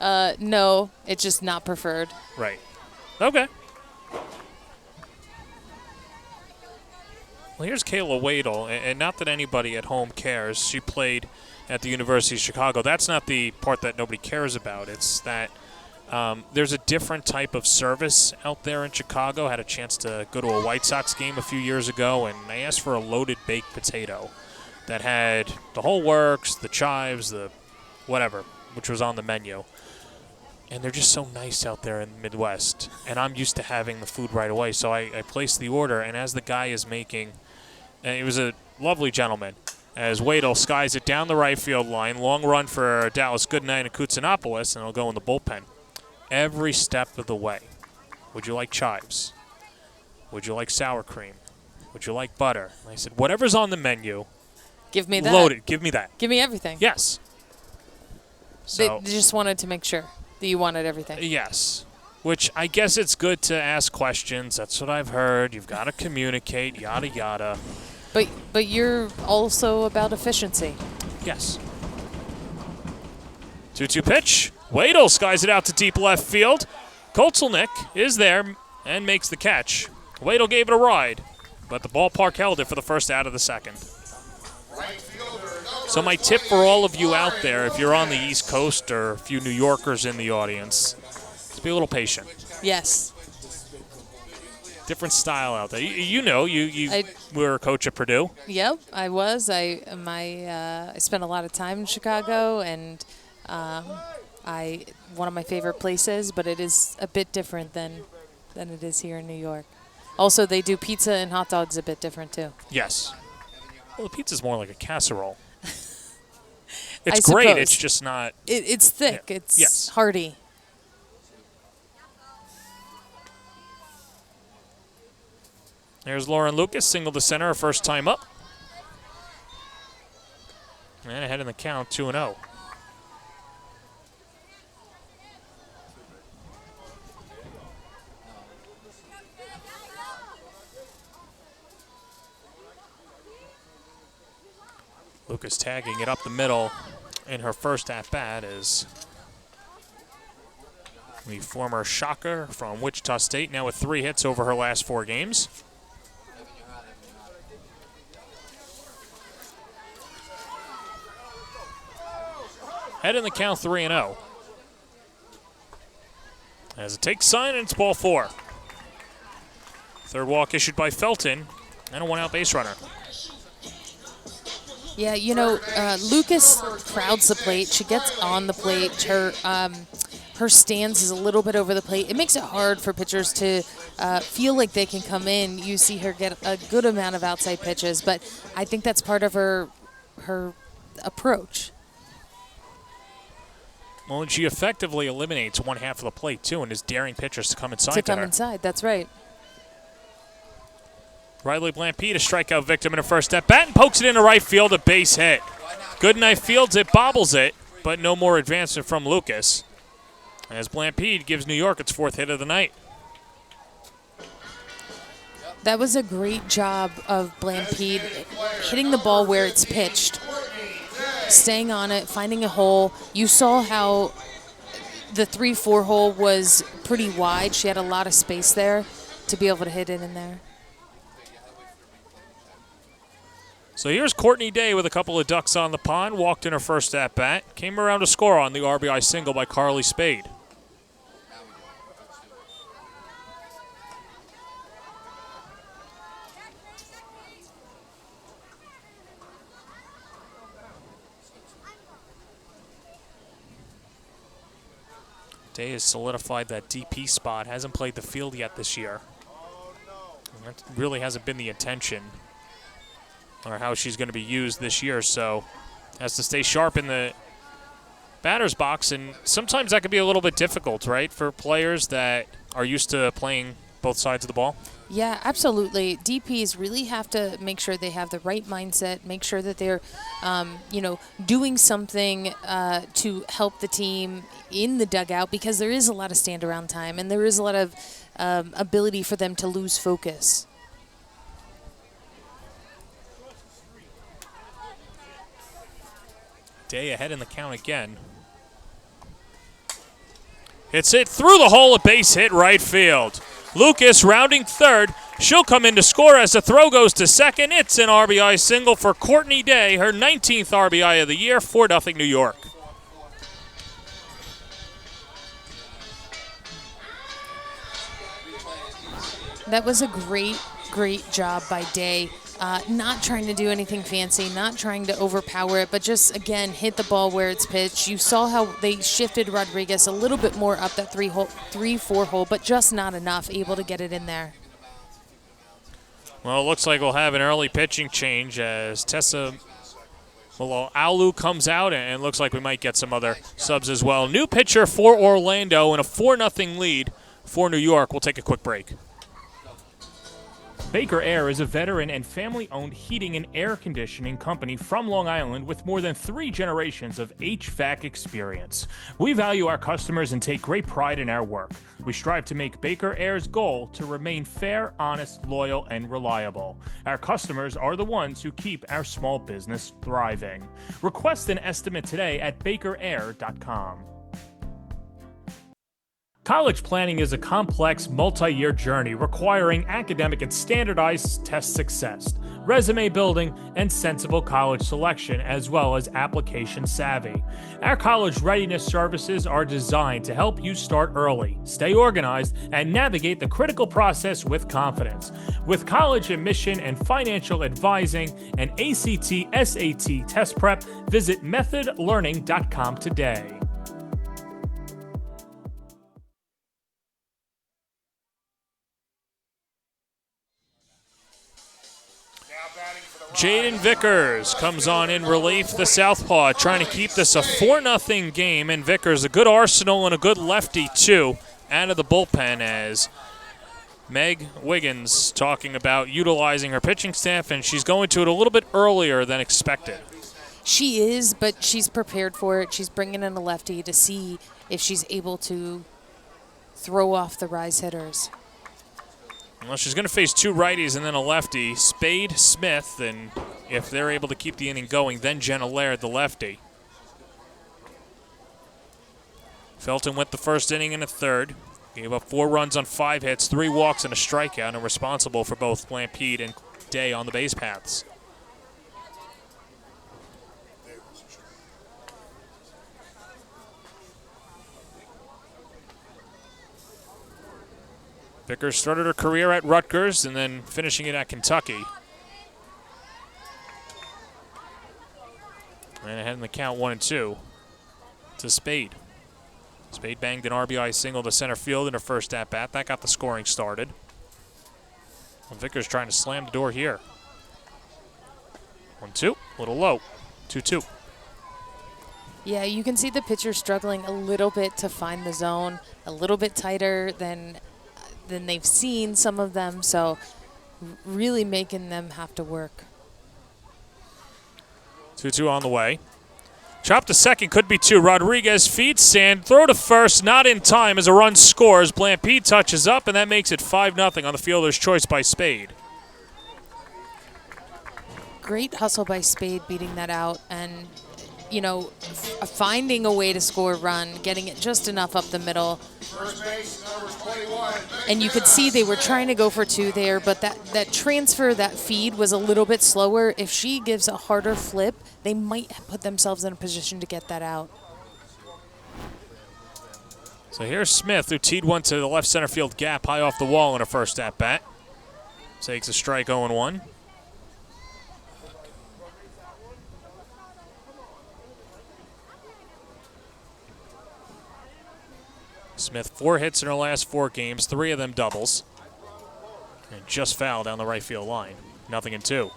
S3: No, it's just not preferred.
S2: Right. Okay. Well, here's Kayla Wadle, and not that anybody at home cares. She played at the University of Chicago. That's not the part that nobody cares about. It's that there's a different type of service out there in Chicago. I had a chance to go to a White Sox game a few years ago, and I asked for a loaded baked potato that had the whole works, the chives, the whatever, which was on the menu. And they're just so nice out there in the Midwest. And I'm used to having the food right away. So I placed the order, and as the guy is making, and he was a lovely gentleman, as Wadle skies it down the right field line. Long run for Dallas Goodnight and Koutsanopolis, and it'll go in the bullpen. Every step of the way. Would you like chives? Would you like sour cream? Would you like butter? And I said, whatever's on the menu,
S3: Give me that.
S2: load it. Give me that.
S3: Give me everything.
S2: Yes. So,
S3: They just wanted to make sure that you wanted everything.
S2: yes. Which I guess it's good to ask questions. That's what I've heard. You've got to communicate, yada, yada.
S3: But you're also about efficiency.
S2: Yes. 2-2 pitch. Wadle skies it out to deep left field. Kolzelnik is there and makes the catch. Wadle gave it a ride, but the ballpark held it for the first out of the second. So my tip for all of you out there, if you're on the East Coast or a few New Yorkers in the audience, is be a little patient.
S3: Yes.
S2: Different style out there. You know, you were a coach at Purdue.
S3: Yep, I was. I spent a lot of time in Chicago, and one of my favorite places, but it is a bit different than it is here in New York. Also, they do pizza and hot dogs a bit different too.
S2: Yes. Well, the pizza's more like a casserole.
S3: I
S2: It's great.
S3: suppose.
S2: It's just not.
S3: It's thick.
S2: Yeah.
S3: It's
S2: Yes.
S3: hearty.
S2: There's Lauren Lucas, single to center, her first time up. And ahead in the count, 2-0. Lucas tagging it up the middle in her first at-bat is the former Shocker from Wichita State, now with 3 hits over her last 4 games. Head in the count 3-0. As it takes sign, and it's ball 4. Third walk issued by Felton, and a one-out base runner.
S3: Yeah, you know, Lucas crowds the plate. She gets on the plate. Her stance is a little bit over the plate. It makes it hard for pitchers to feel like they can come in. You see her get a good amount of outside pitches, but I think that's part of her approach.
S2: Well, and she effectively eliminates one half of the plate, too, and is daring pitchers to come inside
S3: To come
S2: her.
S3: inside, that's right.
S2: Riley Blampede, a strikeout victim in her first at bat, and pokes it into right field, a base hit. Goodnight fields it, bobbles it, but no more advancement from Lucas, as Blampede gives New York its 4th hit of the night.
S3: That was a great job of Blampede hitting the ball where it's pitched, staying on it, finding a hole. You saw how the 3-4 hole was pretty wide. She had a lot of space there to be able to hit it in there.
S2: So here's Courtney Day with a couple of ducks on the pond, walked in her first at-bat, came around to score on the RBI single by Carly Spade. Day has solidified that DP spot, hasn't played the field yet this year. And that really hasn't been the intention, or how she's going to be used this year, so has to stay sharp in the batter's box, and sometimes that can be a little bit difficult, right, for players that are used to playing both sides of the ball?
S3: Yeah, absolutely. DPs really have to make sure they have the right mindset, make sure that they're, doing something to help the team in the dugout, because there is a lot of stand-around time, and there is a lot of ability for them to lose focus.
S2: Day ahead in the count again. It's hit through the hole, a base hit right field. Lucas rounding third. She'll come in to score as the throw goes to second. It's an RBI single for Courtney Day, her 19th RBI of the year, 4-0 New York.
S3: That was a great job by Day. Not trying to do anything fancy, not trying to overpower it, but just, again, hit the ball where it's pitched. You saw how they shifted Rodriguez a little bit more up that 3-4 hole, but just not enough, able to get it in there.
S2: Well, it looks like we'll have an early pitching change as Tessa Alu comes out, and it looks like we might get some other subs as well. New pitcher for Orlando and a 4-0 lead for New York. We'll take a quick break.
S5: Baker Air is a veteran and family-owned heating and air conditioning company from Long Island with more than 3 generations of HVAC experience. We value our customers and take great pride in our work. We strive to make Baker Air's goal to remain fair, honest, loyal, and reliable. Our customers are the ones who keep our small business thriving. Request an estimate today at bakerair.com. College planning is a complex, multi-year journey requiring academic and standardized test success, resume building, and sensible college selection, as well as application savvy. Our college readiness services are designed to help you start early, stay organized, and navigate the critical process with confidence. With college admission and financial advising and ACT, SAT test prep, visit methodlearning.com today.
S2: Jaden Vickers comes on in relief, the southpaw, trying to keep this a 4-0 game. And Vickers, a good arsenal and a good lefty, too, out of the bullpen, as Meg Wiggins talking about utilizing her pitching staff, and she's going to it a little bit earlier than expected.
S3: She is, but she's prepared for it. She's bringing in a lefty to see if she's able to throw off the rise hitters.
S2: Well, she's going to face 2 righties and then a lefty, Spade, Smith, and if they're able to keep the inning going, then Jenna Laird, the lefty. Felton went the first inning and a third. Gave up 4 runs on 5 hits, 3 walks and a strikeout, and responsible for both Blampede and Day on the base paths. Vickers started her career at Rutgers and then finishing it at Kentucky. And ahead in the count 1-2 to Spade. Spade banged an RBI single to center field in her first at-bat. That got the scoring started. And Vickers trying to slam the door here. 1-2, a little low. 2-2.
S3: Yeah, you can see the pitcher struggling a little bit to find the zone, a little bit tighter than they've seen some of them, so really making them have to work.
S2: 2-2 on the way. Chop to second, could be two. Rodriguez feeds Sand. Throw to first, not in time as a run scores. Blampede touches up, and that makes it 5-0 on the fielder's choice by Spade.
S3: Great hustle by Spade beating that out and, you know, finding a way to score a run, getting it just enough up the middle.
S4: First base, number 21.
S3: And you could see they were trying to go for two there, but that transfer, that feed was a little bit slower. If she gives a harder flip, they might put themselves in a position to get that out.
S2: So here's Smith, who teed one to the left center field gap high off the wall in her first at-bat. Takes a strike 0-1. Smith 4 hits in her last 4 games, 3 of them doubles. And just fouled down the right field line. 0-2.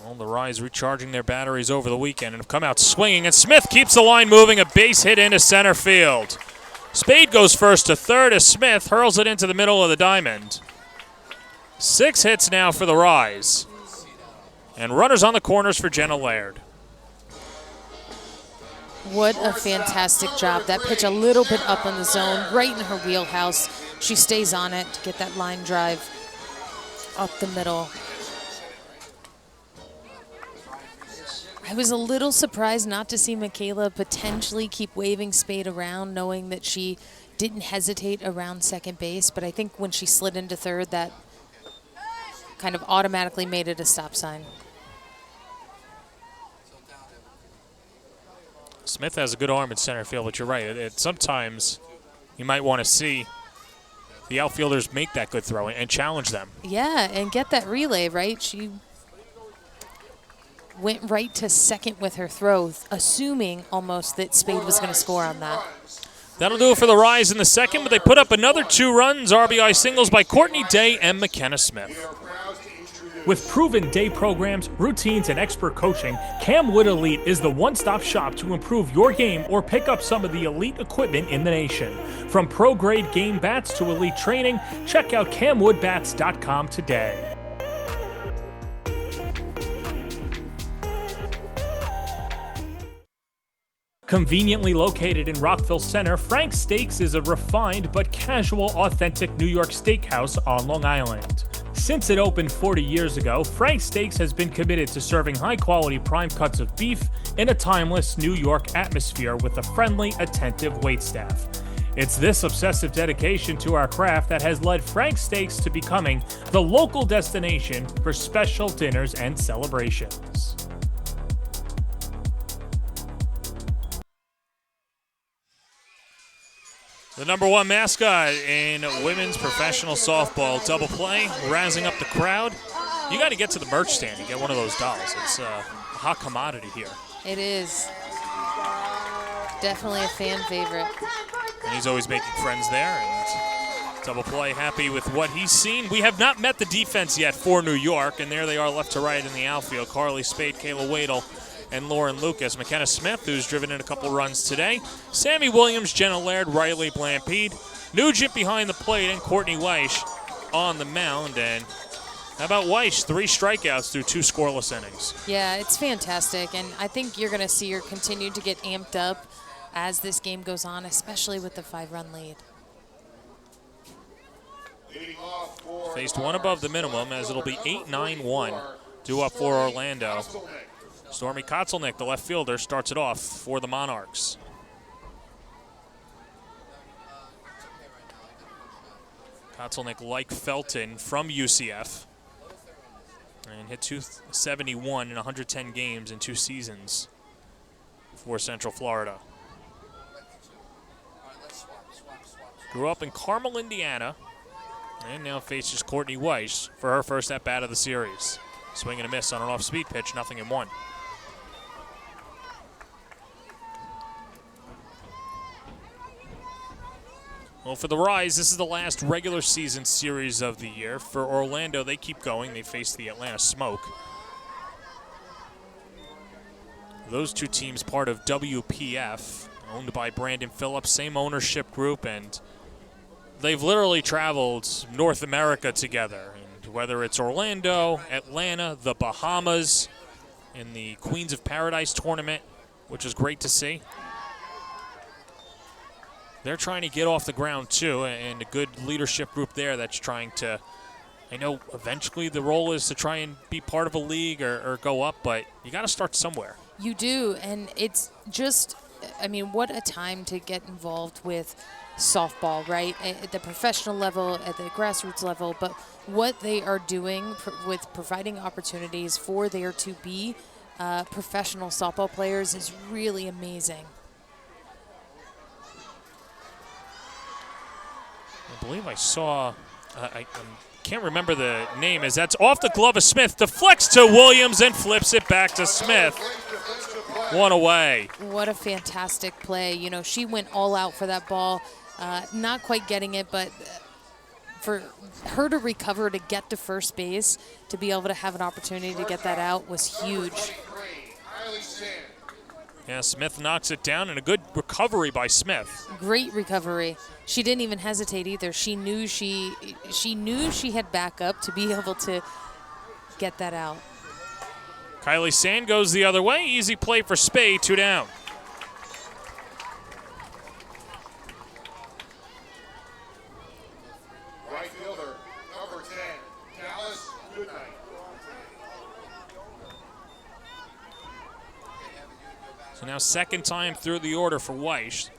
S2: Well, the Rise recharging their batteries over the weekend and have come out swinging, and Smith keeps the line moving, a base hit into center field. Spade goes first to third as Smith hurls it into the middle of the diamond. 6 hits now for the Rise. And runners on the corners for Jenna Laird.
S3: What a fantastic job. That pitch a little bit up on the zone, right in her wheelhouse. She stays on it to get that line drive up the middle. I was a little surprised not to see Michaela potentially keep waving Spade around, knowing that she didn't hesitate around second base. But I think when she slid into third, that kind of automatically made it a stop sign.
S2: Smith has a good arm in center field, but you're right. Sometimes you might want to see the outfielders make that good throw and challenge them.
S3: Yeah, and get that relay, right? She went right to second with her throw, assuming almost that Spade was going to score on that.
S2: That'll do it for the Rise in the second, but they put up another 2 runs, RBI singles by Courtney Day and McKenna Smith.
S5: With proven day programs, routines, and expert coaching, Camwood Elite is the one-stop shop to improve your game or pick up some of the elite equipment in the nation. From pro-grade game bats to elite training, check out camwoodbats.com today. Conveniently located in Rockville Center, Frank's Steaks is a refined but casual, authentic New York steakhouse on Long Island. Since it opened 40 years ago, Frank's Steaks has been committed to serving high-quality prime cuts of beef in a timeless New York atmosphere with a friendly, attentive waitstaff. It's this obsessive dedication to our craft that has led Frank's Steaks to becoming the local destination for special dinners and celebrations.
S2: The number 1 mascot in women's professional softball double play, razzing up the crowd. You got to get to the merch stand and get one of those dolls. It's a hot commodity here.
S3: It is. Definitely a fan favorite.
S2: And he's always making friends there. And double play happy with what he's seen. We have not met the defense yet for New York, and there they are left to right in the outfield. Carly Spade, Kayla Wadle, and Lauren Lucas. McKenna Smith, who's driven in a couple runs today. Sammy Williams, Jenna Laird, Riley Blampede. Nugent behind the plate, and Courtney Weish on the mound. And how about Weish? 3 strikeouts through 2 scoreless innings.
S3: Yeah, it's fantastic. And I think you're going to see her continue to get amped up as this game goes on, especially with the 5-run lead.
S2: Faced 1 above the minimum, as it'll be 8-9-1 due up for Orlando. Stormy Kotzelnick, the left fielder, starts it off for the Monarchs. Kotzelnick, like Felton, from UCF. And hit 271 in 110 games in 2 seasons for Central Florida. Grew up in Carmel, Indiana, and now faces Courtney Weiss for her first at-bat of the series. Swing and a miss on an off-speed pitch, 0-1. Well, for the Rise, this is the last regular season series of the year. For Orlando, they keep going. They face the Atlanta Smoke. Those two teams part of WPF, owned by Brandon Phillips, same ownership group, and they've literally traveled North America together. And whether it's Orlando, Atlanta, the Bahamas, in the Queens of Paradise tournament, which is great to see. They're trying to get off the ground too, and a good leadership group there that's trying to, I know eventually the role is to try and be part of a league or go up, but you got to start somewhere.
S3: You do, and it's just, I mean, what a time to get involved with softball, right? At the professional level, at the grassroots level, but what they are doing with providing opportunities for there to be professional softball players is really amazing.
S2: I believe I saw, I can't remember the name, as that's off the glove of Smith, deflects to Williams and flips it back to Smith. One away.
S3: What a fantastic play. You know, she went all out for that ball, not quite getting it, but for her to recover, to get to first base, to be able to have an opportunity to get that out was huge.
S2: Yeah, Smith knocks it down, and a good recovery by Smith.
S3: Great recovery. She didn't even hesitate either. She knew she had backup to be able to get that out.
S2: Kylie Sand goes the other way. Easy play for Spade, 2 down.
S4: Right fielder, number 10, Dallas Goodnight.
S2: So now second time through the order for Weiss.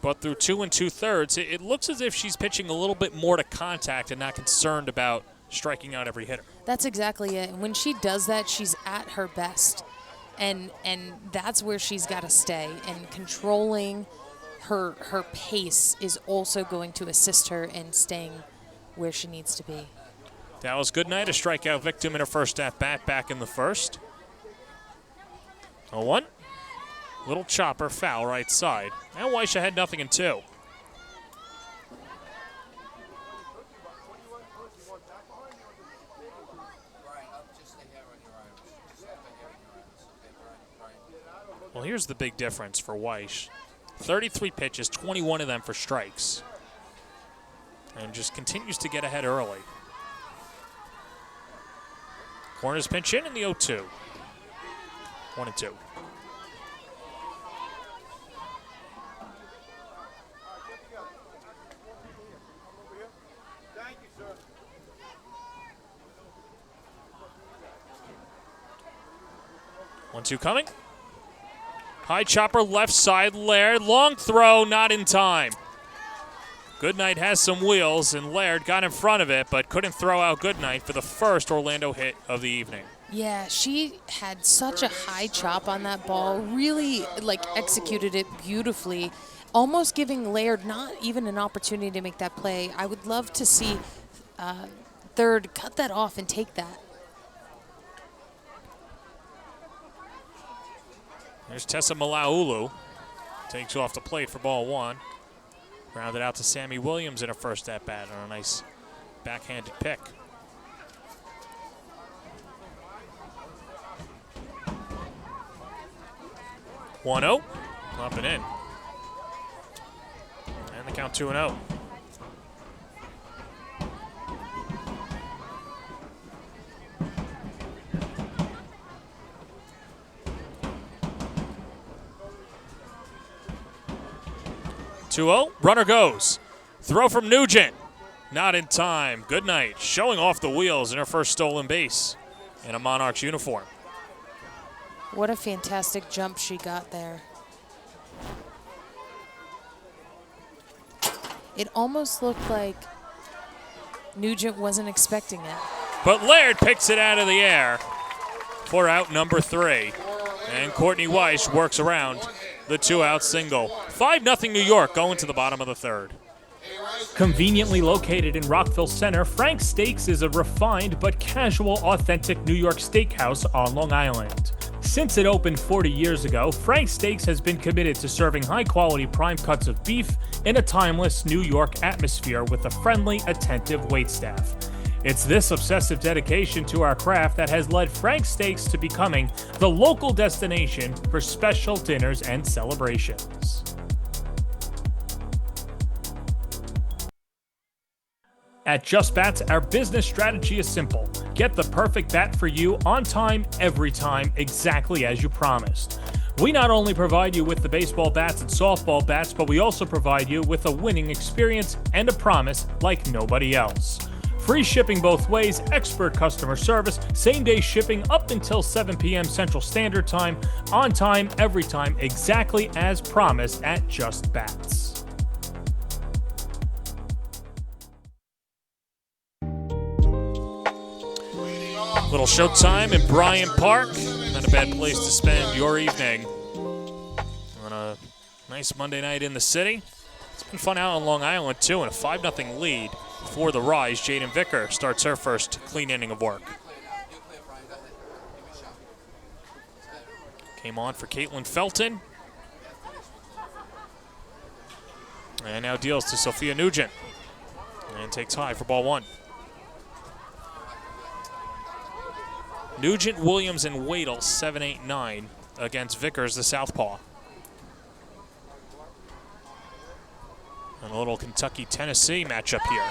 S2: But through 2 2/3, it looks as if she's pitching a little bit more to contact and not concerned about striking out every hitter.
S3: That's exactly it. And when she does that, she's at her best. And that's where she's got to stay. And controlling her pace is also going to assist her in staying where she needs to be.
S2: Dallas Goodnight, a strikeout victim in her first at-bat back in the first. 0-1. Little chopper, foul right side. And Weiss had nothing in 2. Well, here's the big difference for Weiss. 33 pitches, 21 of them for strikes. And just continues to get ahead early. Corners pinch in the 0-2. 1-2. One-two coming. High chopper left side, Laird. Long throw, not in time. Goodnight has some wheels, and Laird got in front of it, but couldn't throw out Goodnight for the first Orlando hit of the evening.
S3: Yeah, she had such a high chop on that ball, really executed it beautifully, almost giving Laird not even an opportunity to make that play. I would love to see third cut that off and take that.
S2: There's Tessa Malaulu. Takes off the plate for ball 1. Grounded out to Sammy Williams in her first at-bat on a nice backhanded pick. One 0, up and in. And the count 2-0. Runner goes. Throw from Nugent. Not in time. Goodnight showing off the wheels in her first stolen base in a Monarchs uniform.
S3: What a fantastic jump she got there. It almost looked like Nugent wasn't expecting it.
S2: But Laird picks it out of the air for out number 3. And Courtney Weiss works around the 2-out single. 5-0 New York going to the bottom of the 3rd.
S5: Conveniently located in Rockville Center, Frank's Steaks is a refined but casual, authentic New York steakhouse on Long Island. Since it opened 40 years ago, Frank's Steaks has been committed to serving high-quality prime cuts of beef in a timeless New York atmosphere with a friendly, attentive waitstaff. It's this obsessive dedication to our craft that has led Frank's Steaks to becoming the local destination for special dinners and celebrations. At Just Bats, our business strategy is simple. Get the perfect bat for you on time, every time, exactly as you promised. We not only provide you with the baseball bats and softball bats, but we also provide you with a winning experience and a promise like nobody else. Free shipping both ways, expert customer service, same-day shipping up until 7 p.m. Central Standard Time, on time, every time, exactly as promised at Just Bats.
S2: Little showtime in Bryant Park. Not a bad place to spend your evening on a nice Monday night in the city. It's been fun out on Long Island, too, and a 5-0 lead for the Rise. Jaden Vicker starts her first clean inning of work. Came on for Caitlin Felton. And now deals to Sophia Nugent. And takes high for ball 1. Nugent, Williams, and Wadle, 7, 8, 9 against Vickers, the southpaw. And a little Kentucky-Tennessee matchup here.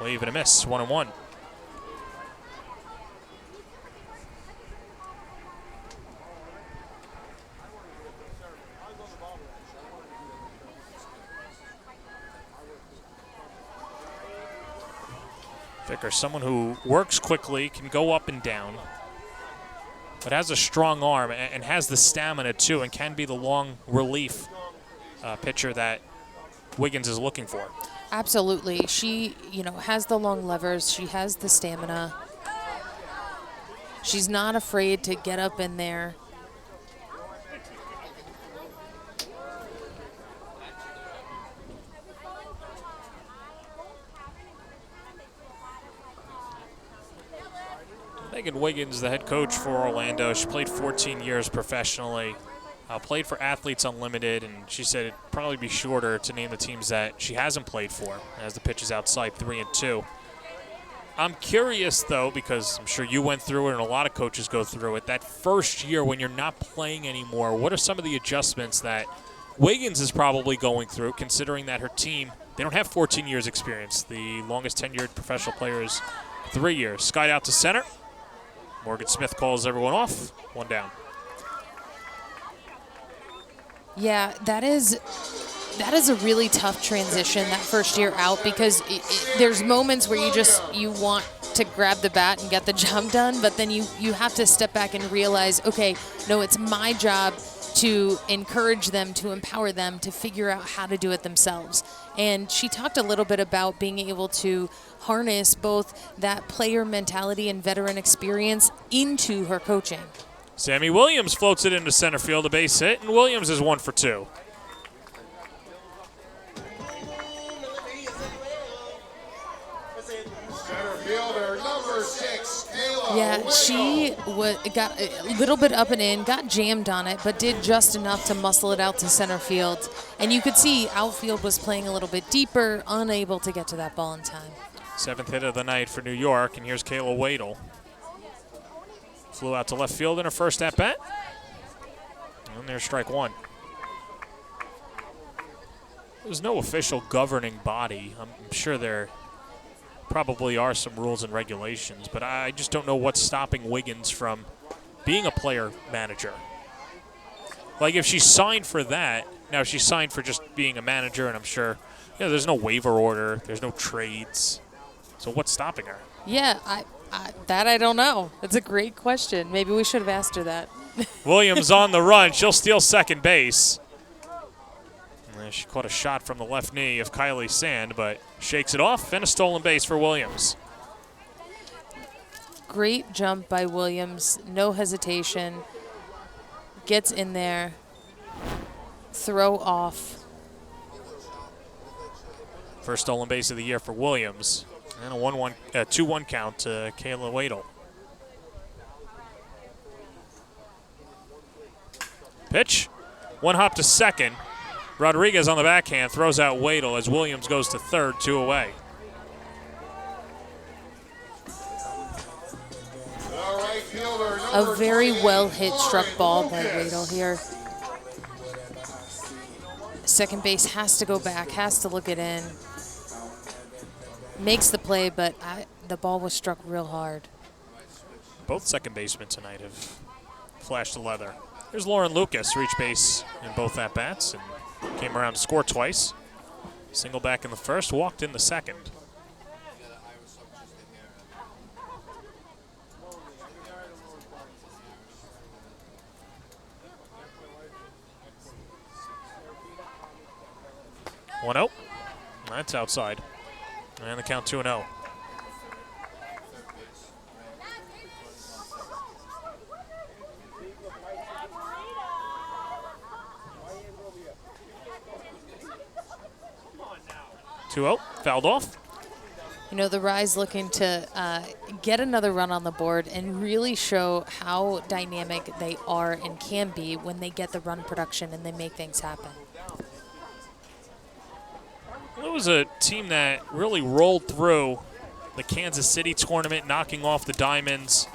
S2: Wave and a miss, 1-1. Vickers, someone who works quickly, can go up and down, but has a strong arm and has the stamina too, and can be the long relief pitcher that Wiggins is looking for.
S3: Absolutely. She, has the long levers. She has the stamina. She's not afraid to get up in there.
S2: Megan Wiggins, the head coach for Orlando. She played 14 years professionally, played for Athletes Unlimited, and she said it'd probably be shorter to name the teams that she hasn't played for as the pitch is outside 3 and 2. I'm curious, though, because I'm sure you went through it and a lot of coaches go through it, that first year when you're not playing anymore, what are some of the adjustments that Wiggins is probably going through, considering that her team, they don't have 14 years experience. The longest tenured professional player is 3 years. Skied out to center. Morgan Smith calls everyone off. 1 down.
S3: Yeah, that is a really tough transition, that first year out, because there's moments where you want to grab the bat and get the job done, but then you have to step back and realize, okay, no, it's my job to encourage them, to empower them, to figure out how to do it themselves. And she talked a little bit about being able to harness both that player mentality and veteran experience into her coaching.
S2: Sammy Williams floats it into center field, a base hit, and Williams is 1 for 2.
S4: Center fielder number 6, Kayla
S3: Yeah, she got a little bit up and in, got jammed on it, but did just enough to muscle it out to center field. And you could see outfield was playing a little bit deeper, unable to get to that ball in time.
S2: 7th hit of the night for New York, and here's Kayla Wadle. Flew out to left field in her first at-bat. And there's strike 1. There's no official governing body. I'm sure there probably are some rules and regulations, but I just don't know what's stopping Wiggins from being a player manager. Like, if she signed for that, now she signed for just being a manager, and I'm sure, there's no waiver order, there's no trades. So what's stopping her?
S3: Yeah, I don't know. It's a great question. Maybe we should have asked her that.
S2: Williams on the run. She'll steal second base. She caught a shot from the left knee of Kylie Sand, but shakes it off, and a stolen base for Williams.
S3: Great jump by Williams, no hesitation. Gets in there, throw off.
S2: First stolen base of the year for Williams, and a 2-1 count to Kayla Wadle. Pitch, one hop to second. Rodriguez on the backhand throws out Wadle as Williams goes to third, 2 away.
S3: A very well hit struck ball by Wadle here. Second base has to go back, has to look it in. Makes the play, but the ball was struck real hard.
S2: Both second basemen tonight have flashed the leather. Here's Lauren Lucas, reached base in both at-bats and came around to score twice. Single back in the first, walked in the second. One out. That's outside. And the count 2-0. Fouled off.
S3: You know, the Rise looking to get another run on the board and really show how dynamic they are and can be when they get the run production and they make things happen.
S2: It was a team that really rolled through the Kansas City tournament, knocking off the Diamonds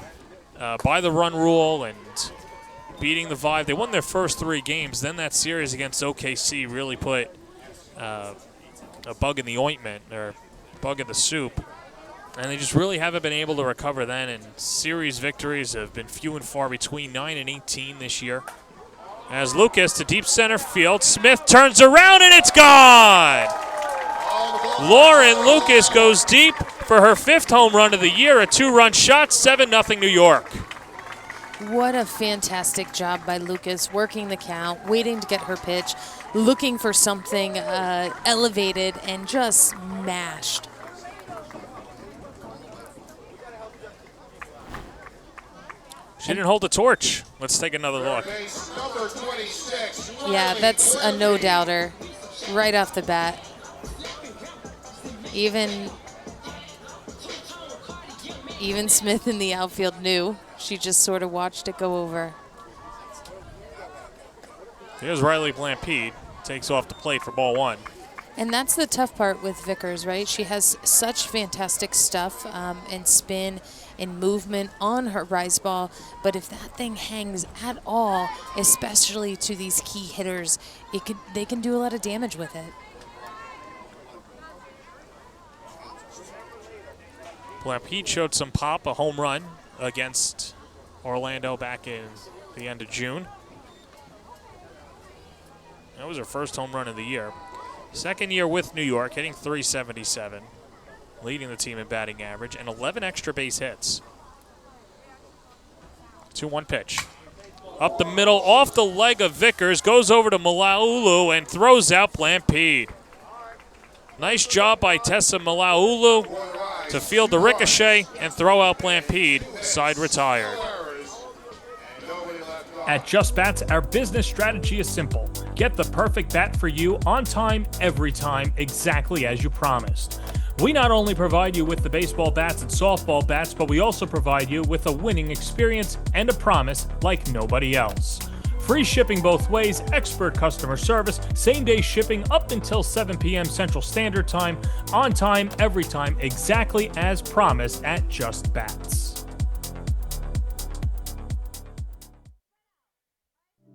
S2: by the run rule and beating the Vive. They won their first 3 games. Then that series against OKC really put a bug in the ointment, or bug in the soup. And they just really haven't been able to recover then. And series victories have been few and far between, 9-18 this year. As Lucas to deep center field. Smith turns around and it's gone! Lauren Lucas goes deep for her 5th home run of the year, a 2-run shot, 7-0 New York.
S3: What a fantastic job by Lucas, working the count, waiting to get her pitch, looking for something elevated, and just mashed.
S2: She didn't hold the torch. Let's take another look.
S3: Yeah, that's a no-doubter right off the bat. Even Smith in the outfield knew. She just sort of watched it go over.
S2: Here's Riley Blampede. Takes off the plate for ball 1.
S3: And that's the tough part with Vickers, right? She has such fantastic stuff and spin and movement on her rise ball. But if that thing hangs at all, especially to these key hitters, they can do a lot of damage with it.
S2: Blampede showed some pop, a home run against Orlando back in the end of June. That was her first home run of the year. Second year with New York, hitting .377, leading the team in batting average, and 11 extra base hits. 2-1 pitch. Up the middle, off the leg of Vickers, goes over to Malaulu and throws out Blampede. Nice job by Tessa Malaulu to field the ricochet and throw out Blampede. Side retired.
S5: At Just Bats, our business strategy is simple. Get the perfect bat for you on time, every time, exactly as you promised. We not only provide you with the baseball bats and softball bats, but we also provide you with a winning experience and a promise like nobody else. Free shipping both ways, expert customer service, same-day shipping up until 7 p.m. Central Standard Time, on time, every time, exactly as promised at Just Bats.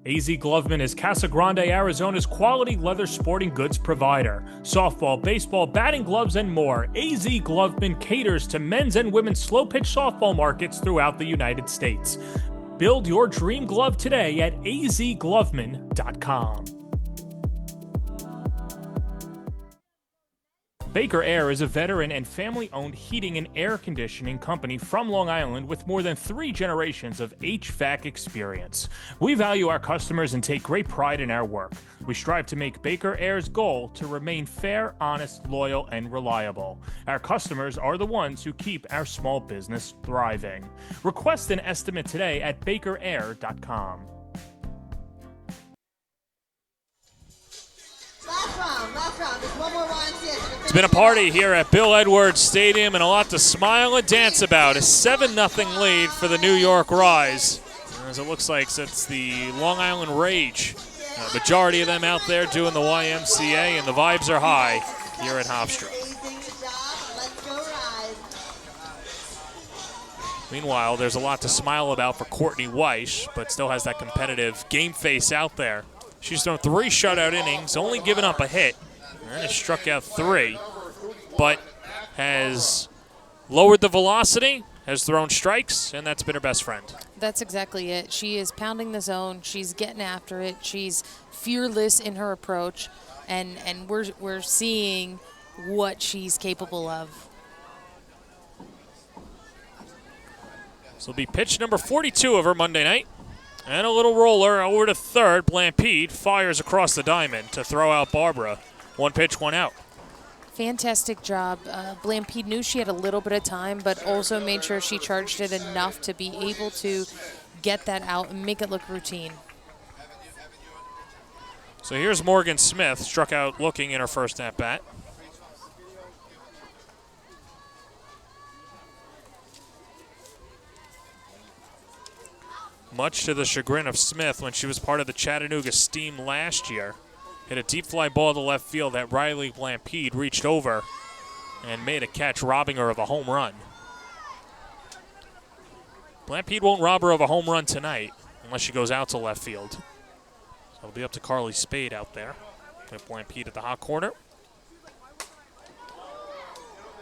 S5: AZ Gloveman is Casa Grande, Arizona's quality leather sporting goods provider. Softball, baseball, batting gloves, and more. AZ Gloveman caters to men's and women's slow-pitch softball markets throughout the United States. Build your dream glove today at azgloveman.com. Baker Air is a veteran and family-owned heating and air conditioning company from Long Island with more than 3 generations of HVAC experience. We value our customers and take great pride in our work. We strive to make Baker Air's goal to remain fair, honest, loyal, and reliable. Our customers are the ones who keep our small business thriving. Request an estimate today at bakerair.com.
S6: Last round. There's one more YMCA.
S2: It's been a party here at Bill Edwards Stadium and a lot to smile and dance about. A 7-0 lead for the New York Rise. As it looks like it's the Long Island Rage. Majority of them out there doing the YMCA, and the vibes are high here at Hofstra. Meanwhile, there's a lot to smile about for Courtney Weiss, but still has that competitive game face out there. She's thrown 3 shutout innings, only given up a hit, and has struck out 3, but has lowered the velocity, has thrown strikes, and that's been her best friend.
S3: That's exactly it. She is pounding the zone. She's getting after it. She's fearless in her approach, and we're seeing what she's capable of.
S2: This will be pitch number 42 of her Monday night. And a little roller over to third. Blampede fires across the diamond to throw out Barbara. 1 pitch, 1 out.
S3: Fantastic job. Blampede knew she had a little bit of time, but also made sure she charged it enough to be able to get that out and make it look routine.
S2: So here's Morgan Smith, struck out looking in her first at-bat. Much to the chagrin of Smith when she was part of the Chattanooga Steam last year. Hit a deep fly ball to left field that Riley Blampede reached over and made a catch, robbing her of a home run. Blampede won't rob her of a home run tonight unless she goes out to left field. So it'll be up to Carly Spade out there with Blampede at the hot corner.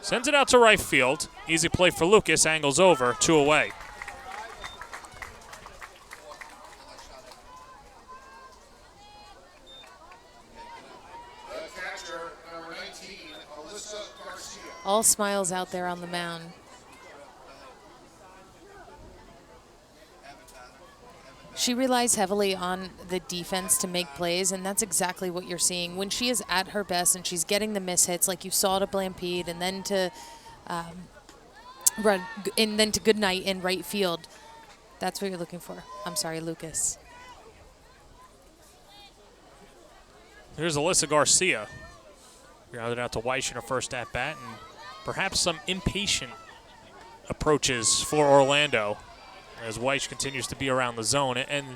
S2: Sends it out to right field. Easy play for Lucas, angles over, 2 away.
S3: All smiles out there on the mound. She relies heavily on the defense to make plays, and that's exactly what you're seeing. When she is at her best and she's getting the mishits like you saw to Blampede and then to Goodnight in right field, that's what you're looking for. I'm sorry, Lucas.
S2: Here's Alyssa Garcia. Grounded out to Weiss in her first at-bat, and perhaps some impatient approaches for Orlando as Weiss continues to be around the zone. And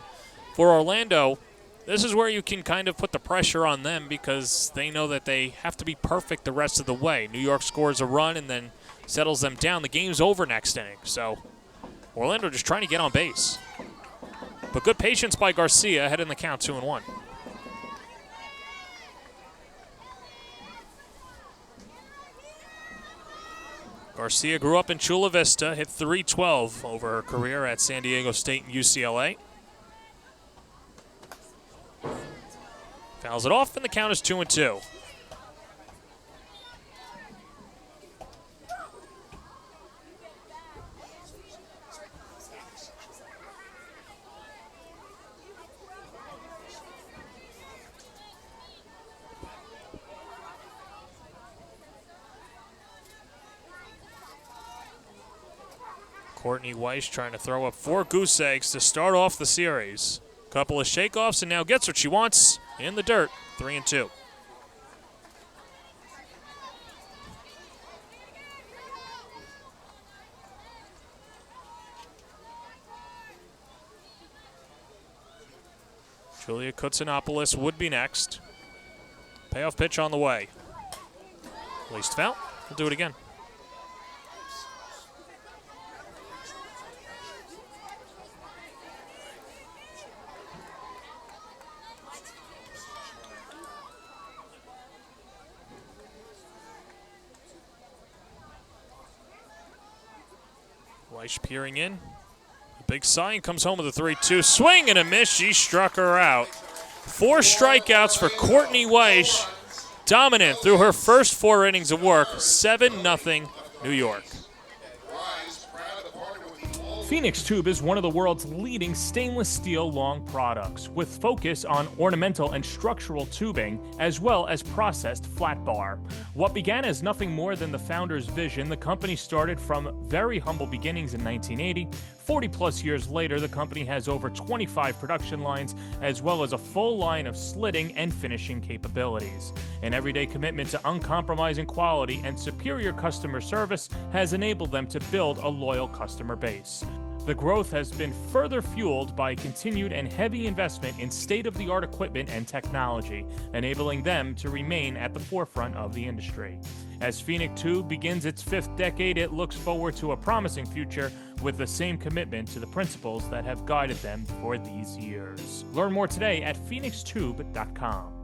S2: for Orlando, this is where you can kind of put the pressure on them because they know that they have to be perfect the rest of the way. New York scores a run and then settles them down. The game's over next inning. So Orlando just trying to get on base. But good patience by Garcia, ahead in the count 2-1. Garcia grew up in Chula Vista, hit .312 over her career at San Diego State and UCLA. Fouls it off, and the count is 2-2. Courtney Weiss trying to throw up 4 goose eggs to start off the series. Couple of shakeoffs and now gets what she wants in the dirt. 3-2. Julia Koutsanopoulos would be next. Payoff pitch on the way. Released foul. We'll do it again. Weiss peering in. A big sign comes home with a 3-2. Swing and a miss. She struck her out. 4 strikeouts for Courtney Weiss dominant through her first 4 innings of work, 7-0 New York.
S5: Phoenix Tube is one of the world's leading stainless steel long products, with focus on ornamental and structural tubing, as well as processed flat bar. What began as nothing more than the founder's vision, the company started from very humble beginnings in 1980. 40-plus years later, the company has over 25 production lines, as well as a full line of slitting and finishing capabilities. An everyday commitment to uncompromising quality and superior customer service has enabled them to build a loyal customer base. The growth has been further fueled by continued and heavy investment in state-of-the-art equipment and technology, enabling them to remain at the forefront of the industry. As Phoenix Tube begins its 5th decade, it looks forward to a promising future with the same commitment to the principles that have guided them for these years. Learn more today at phoenixtube.com.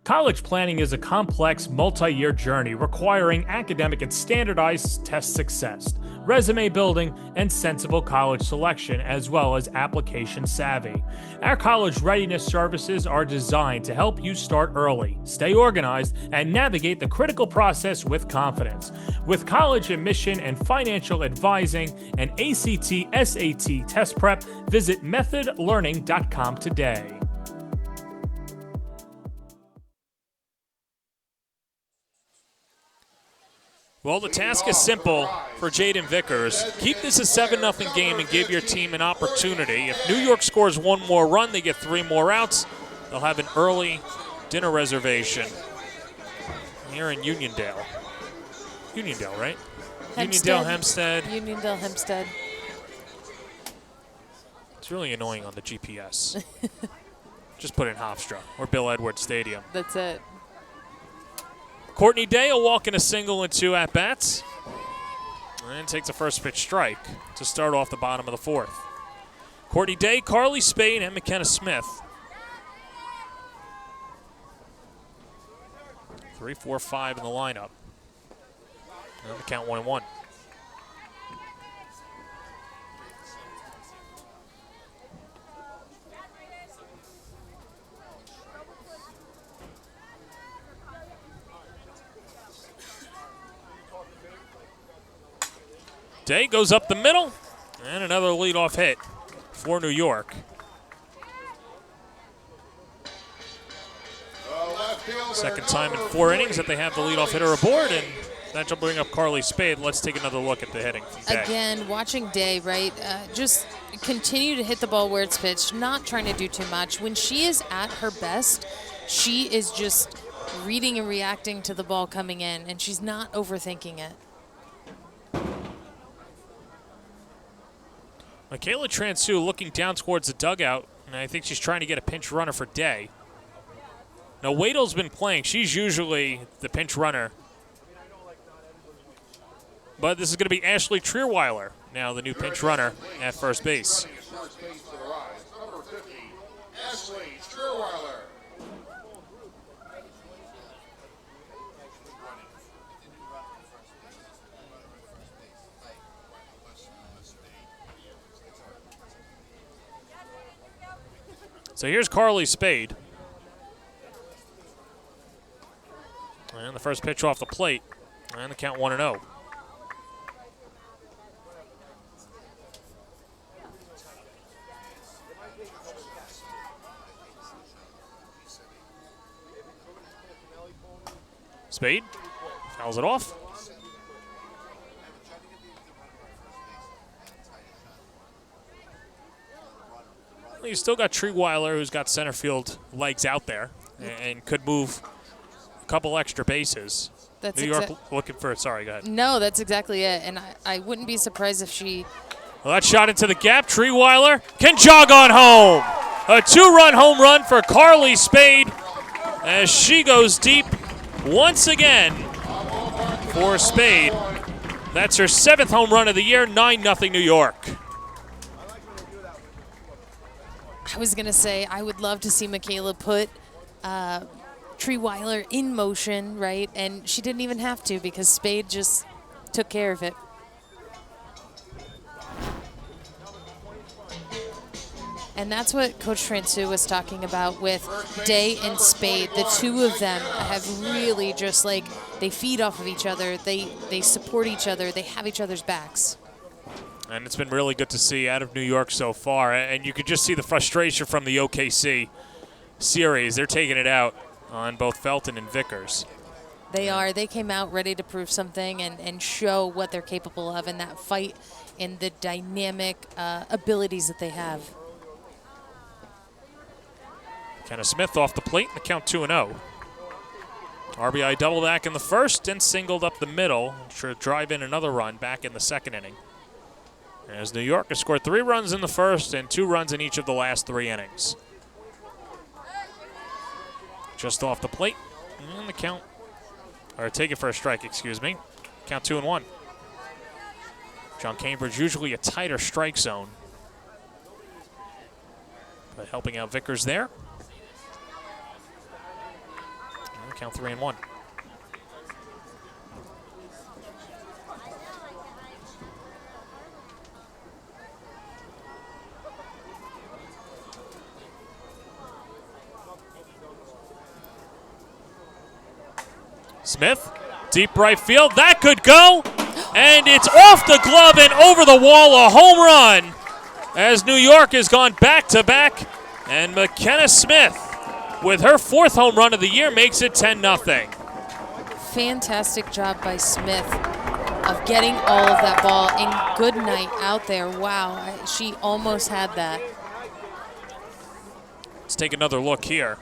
S5: College planning is a complex, multi-year journey requiring academic and standardized test success, resume building, and sensible college selection, as well as application savvy. Our college readiness services are designed to help you start early, stay organized, and navigate the critical process with confidence. With college admission and financial advising and ACT, SAT test prep, visit methodlearning.com today.
S2: Well, the task is simple for Jaden Vickers. Keep this a 7-0 game and give your team an opportunity. If New York scores 1 more run, they get 3 more outs. They'll have an early dinner reservation here in Uniondale. Uniondale, right? Uniondale, Hempstead.
S3: Uniondale, Hempstead.
S2: It's really annoying on the GPS. Just put in Hofstra or Bill Edwards Stadium.
S3: That's it.
S2: Courtney Day will walk in a single and 2 at-bats. And takes a first pitch strike to start off the bottom of the 4th. Courtney Day, Carly Spade, and McKenna Smith. 3, 4, 5 in the lineup. And the count 1-1. Day goes up the middle, and another leadoff hit for New York. Second time in 4 innings that they have the leadoff hitter aboard, and that will bring up Carly Spade. Let's take another look at the hitting from Day.
S3: Again, watching Day, right, just continue to hit the ball where it's pitched, not trying to do too much. When she is at her best, she is just reading and reacting to the ball coming in, and she's not overthinking it.
S2: Michaela Transu looking down towards the dugout, and I think she's trying to get a pinch runner for Day. Now, Wadel's been playing. She's usually the pinch runner. But this is going to be Ashley Trierweiler, now the new pinch runner at first base.
S4: Number 50, Ashley Trierweiler.
S2: So here's Carly Spade. And the first pitch off the plate. And the count 1-0. Spade fouls it off. You still got Trierweiler, who's got center field legs out there and could move a couple extra bases.
S3: That's
S2: New York looking for it. Sorry, go ahead.
S3: No, that's exactly it. And I wouldn't be surprised if she...
S2: Well, that shot into the gap. Trierweiler can jog on home. A 2-run home run for Carly Spade as she goes deep once again for Spade. That's her 7th home run of the year, 9-0 New York.
S3: I was going to say, I would love to see Michaela put Trierweiler in motion, right? And she didn't even have to because Spade just took care of it. And that's what Coach Transu was talking about with Day and Spade. The two of them have really just like, they feed off of each other. They support each other. They have each other's backs.
S2: And it's been really good to see out of New York so far. And you could just see the frustration from the OKC series. They're taking it out on both Felton and Vickers.
S3: They are. They came out ready to prove something and show what they're capable of in that fight and the dynamic abilities that they have.
S2: Kenna Smith off the plate in the count 2-0. RBI double back in the first and singled up the middle. Should drive in another run back in the second inning. As New York has scored 3 runs in the first and 2 runs in each of the last 3 innings. Just off the plate and the count. Or take it for a strike, excuse me. Count 2-1. John Cambridge usually a tighter strike zone. But helping out Vickers there. And count 3-1. Smith, deep right field, that could go, and it's off the glove and over the wall, a home run, as New York has gone back-to-back, and McKenna Smith, with her 4th home run of the year, makes it 10-0.
S3: Fantastic job by Smith of getting all of that ball, and good night out there. Wow, she almost had that.
S2: Let's take another look here.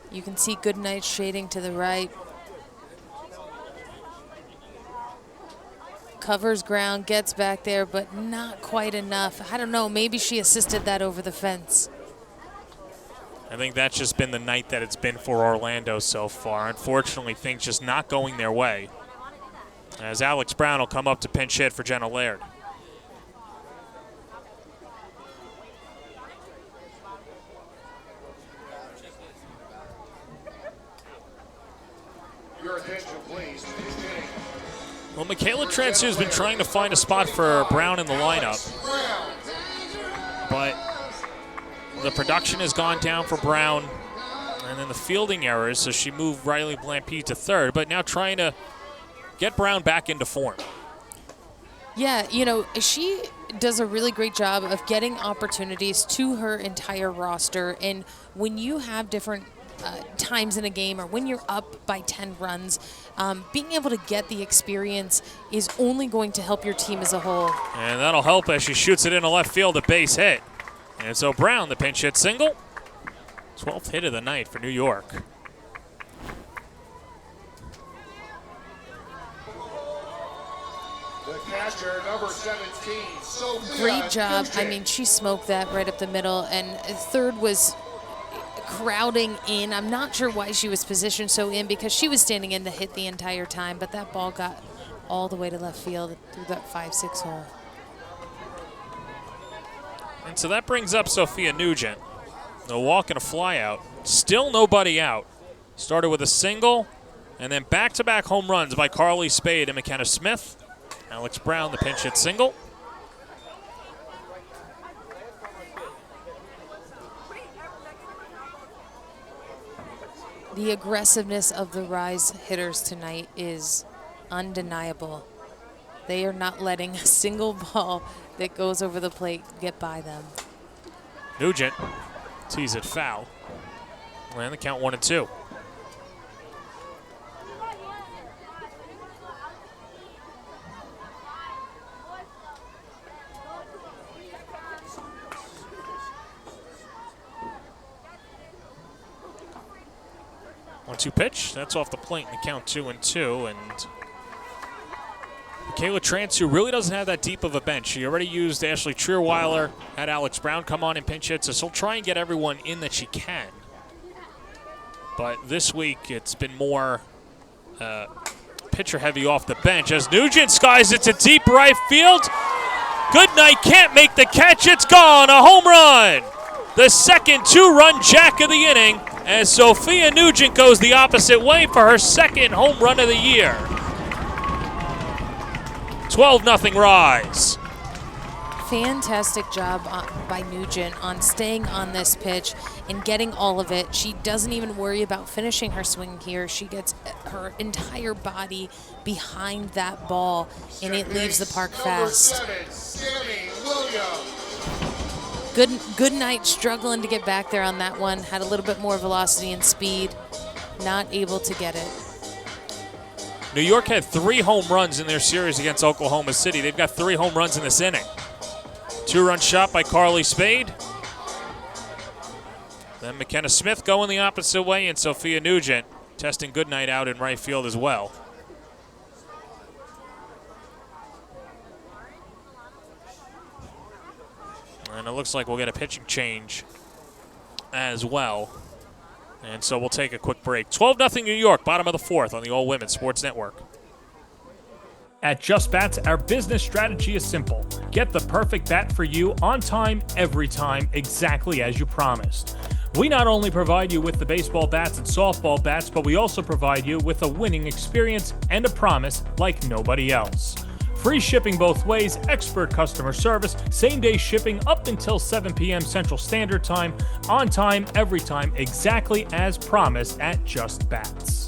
S3: You can see Goodnight shading to the right. Covers ground, gets back there, but not quite enough. I don't know, maybe she assisted that over the fence.
S2: I think that's just been the night that it's been for Orlando so far. Unfortunately, things just not going their way. As Alex Brown will come up to pinch hit for Jenna Laird.
S4: Your attention, please.
S2: Well, Michaela Transu has been trying to find a spot for Brown in the lineup, but the production has gone down for Brown, and then the fielding errors, so she moved Riley Blampede to third, but now trying to get Brown back into form.
S3: Yeah, you know, she does a really great job of getting opportunities to her entire roster, and when you have different times in a game or when you're up by 10 runs, being able to get the experience is only going to help your team as a whole.
S2: And that'll help as she shoots it into left field, a base hit. And so Brown, the pinch hit single. 12th hit of the night for New York.
S4: The catcher, number 17, Sophia.
S3: Great job. I mean, she smoked that right up the middle, and third was crowding in. I'm not sure why she was positioned so in, because she was standing in the hit the entire time, but that ball got all the way to left field through that 5-6 hole.
S2: And so that brings up Sophia Nugent. A walk and a fly out. Still nobody out. Started with a single, and then back-to-back home runs by Carly Spade and McKenna Smith. Alex Brown, the pinch hit single.
S3: The aggressiveness of the Rise hitters tonight is undeniable. They are not letting a single ball that goes over the plate get by them.
S2: Nugent tees it foul. And the count 1-2. One-two pitch. That's off the plate in the count 2-2. And Michaela Transu really doesn't have that deep of a bench. She already used Ashley Trierweiler, had Alex Brown come on and pinch hit, so she'll try and get everyone in that she can. But this week it's been more pitcher heavy off the bench as Nugent skies it to deep right field. Goodnight can't make the catch. It's gone. A home run. The second 2-run jack of the inning as Sophia Nugent goes the opposite way for her second home run of the year. 12-0 Rise.
S3: Fantastic job by Nugent on staying on this pitch and getting all of it. She doesn't even worry about finishing her swing here. She gets her entire body behind that ball, and it leaves the park fast. Good night, struggling to get back there on that one. Had a little bit more velocity and speed. Not able to get it.
S2: New York had 3 home runs in their series against Oklahoma City. They've got 3 home runs in this inning. 2-run shot by Carly Spade. Then McKenna Smith going the opposite way, and Sophia Nugent testing Goodnight out in right field as well. And it looks like we'll get a pitching change as well. And so we'll take a quick break. 12-0 New York, bottom of the 4th on the All Women's Sports Network.
S5: At Just Bats, our business strategy is simple. Get the perfect bat for you on time, every time, exactly as you promised. We not only provide you with the baseball bats and softball bats, but we also provide you with a winning experience and a promise like nobody else. Free shipping both ways, expert customer service, same-day shipping up until 7 p.m. Central Standard Time, on time, every time, exactly as promised at Just Bats.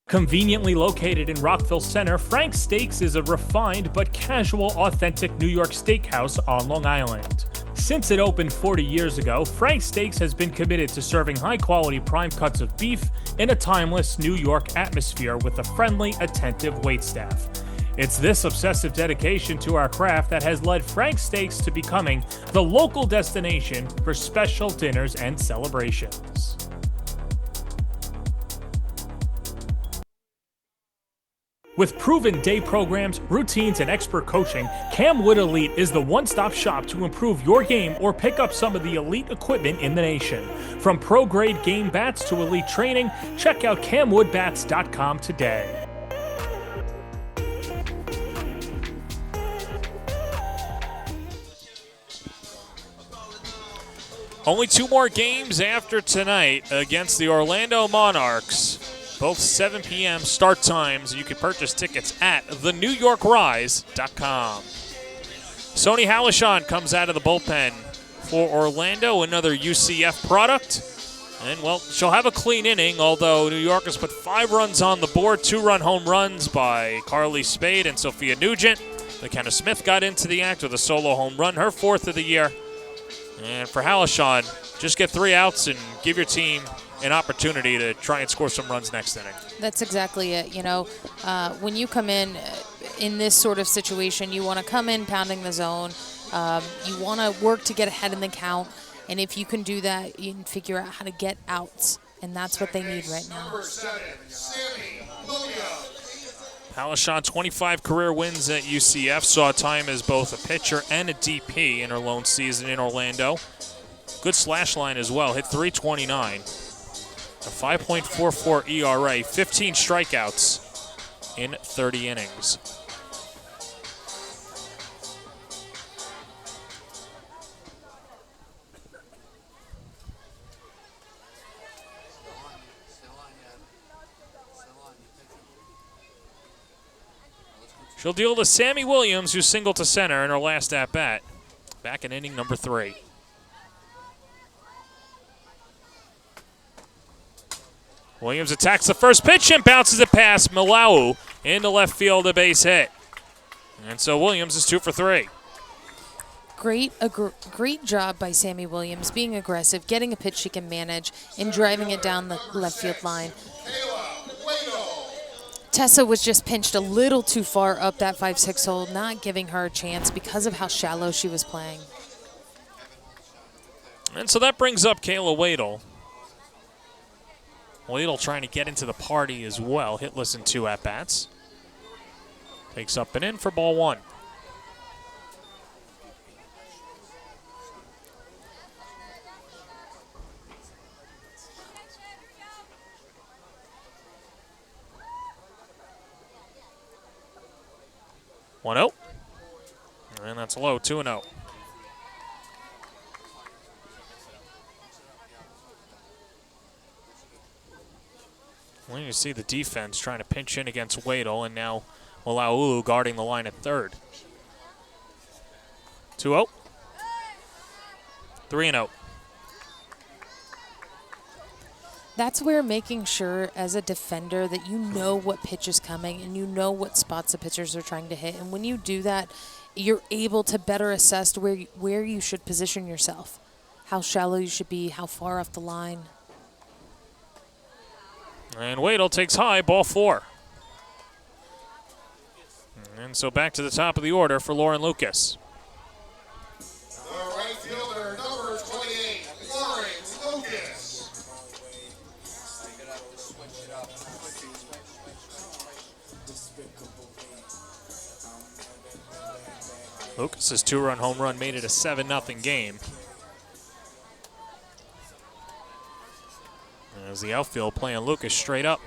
S5: Conveniently located in Rockville Center, Frank's Steaks is a refined but casual, authentic New York steakhouse on Long Island. Since it opened 40 years ago, Frank's Steaks has been committed to serving high-quality prime cuts of beef in a timeless New York atmosphere with a friendly, attentive waitstaff. It's this obsessive dedication to our craft that has led Frank's Steaks to becoming the local destination for special dinners and celebrations. With proven day programs, routines, and expert coaching, Camwood Elite is the one-stop shop to improve your game or pick up some of the elite equipment in the nation. From pro-grade game bats to elite training, check out CamwoodBats.com today.
S2: Only 2 more games after tonight against the Orlando Monarchs. Both 7 p.m. start times. You can purchase tickets at thenewyorkrise.com. Sony Halishon comes out of the bullpen for Orlando, another UCF product. And, well, she'll have a clean inning, although New York has put 5 runs on the board, 2-run home runs by Carly Spade and Sophia Nugent. McKenna Smith got into the act with a solo home run, her 4th of the year. And for Halishon, just get 3 outs and give your team an opportunity to try and score some runs next inning.
S3: That's exactly it. You know, when you come in this sort of situation, you want to come in pounding the zone. You want to work to get ahead in the count. And if you can do that, you can figure out how to get outs. And that's what they need right now.
S2: Halishon, 25 career wins at UCF, saw time as both a pitcher and a DP in her lone season in Orlando. Good slash line as well, hit .329. A 5.44 ERA, 15 strikeouts in 30 innings. She'll deal to Sammy Williams, who singled to center in her last at-bat, back in inning number 3. Williams attacks the first pitch and bounces it past Malau into left field, a base hit. And so Williams is 2 for 3.
S3: Great job by Sammy Williams, being aggressive, getting a pitch she can manage, and driving it down the left field line. Tessa was just pinched a little too far up that 5-6 hole, not giving her a chance because of how shallow she was playing.
S2: And so that brings up Kayla Wadle. Wadle trying to get into the party as well. Hitless in 2 at-bats. Takes up and in for ball 1. One 0. And that's low, 2-0. Well, you see the defense trying to pinch in against Wadle, and now Olaolu guarding the line at third. 2-0. 3-0.
S3: That's where making sure as a defender that you know what pitch is coming and you know what spots the pitchers are trying to hit. And when you do that, you're able to better assess where you should position yourself, how shallow you should be, how far off the line.
S2: And Waddle takes high, ball 4. And so back to the top of the order for Lauren Lucas.
S4: The right fielder, number 28, Lawrence Lucas.
S2: Lucas's 2-run home run made it a 7-0 game. As the outfield playing Lucas straight up.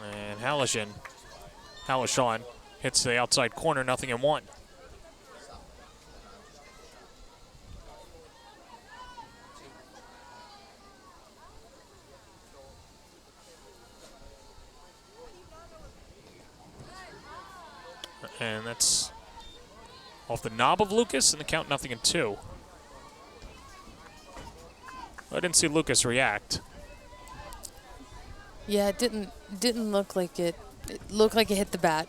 S2: And Halashan hits the outside corner, 0-1. And that's off the knob of Lucas, and the count 0-2. I didn't see Lucas react.
S3: Yeah, it didn't look like it. It looked like it hit the bat.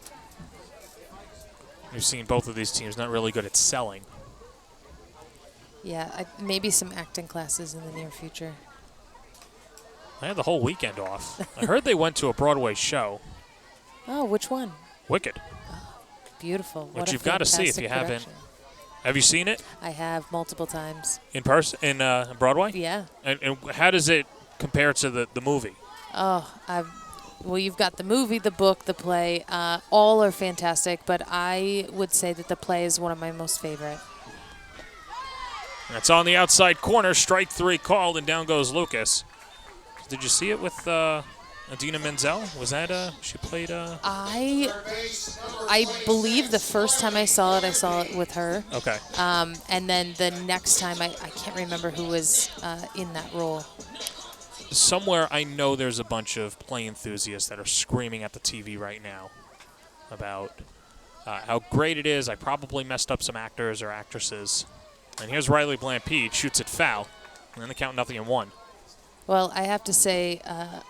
S2: We've seen both of these teams not really good at selling.
S3: Yeah, maybe some acting classes in the near future.
S2: I had the whole weekend off. I heard they went to a Broadway show.
S3: Oh, which one?
S2: Wicked.
S3: Beautiful.
S2: Which
S3: What a
S2: you've got to see if
S3: fantastic
S2: you haven't.
S3: production.
S2: Have you seen it
S3: I have multiple times.
S2: in person in Broadway?
S3: Yeah.
S2: And how does it compare to the movie?
S3: Oh, well, you've got the movie, the book, the play. All are fantastic, but I would say that the play is one of my most favorite.
S2: That's on the outside corner. Strike 3 called, and down goes Lucas. Did you see it with Adina Menzel? Was that she played?
S3: I believe the first time I saw it with her.
S2: Okay.
S3: And then the next time, I can't remember who was in that role.
S2: Somewhere I know there's a bunch of play enthusiasts that are screaming at the TV right now about how great it is. I probably messed up some actors or actresses. And here's Riley Blampede, shoots it foul. And then the count 0-1.
S3: Well, I have to say,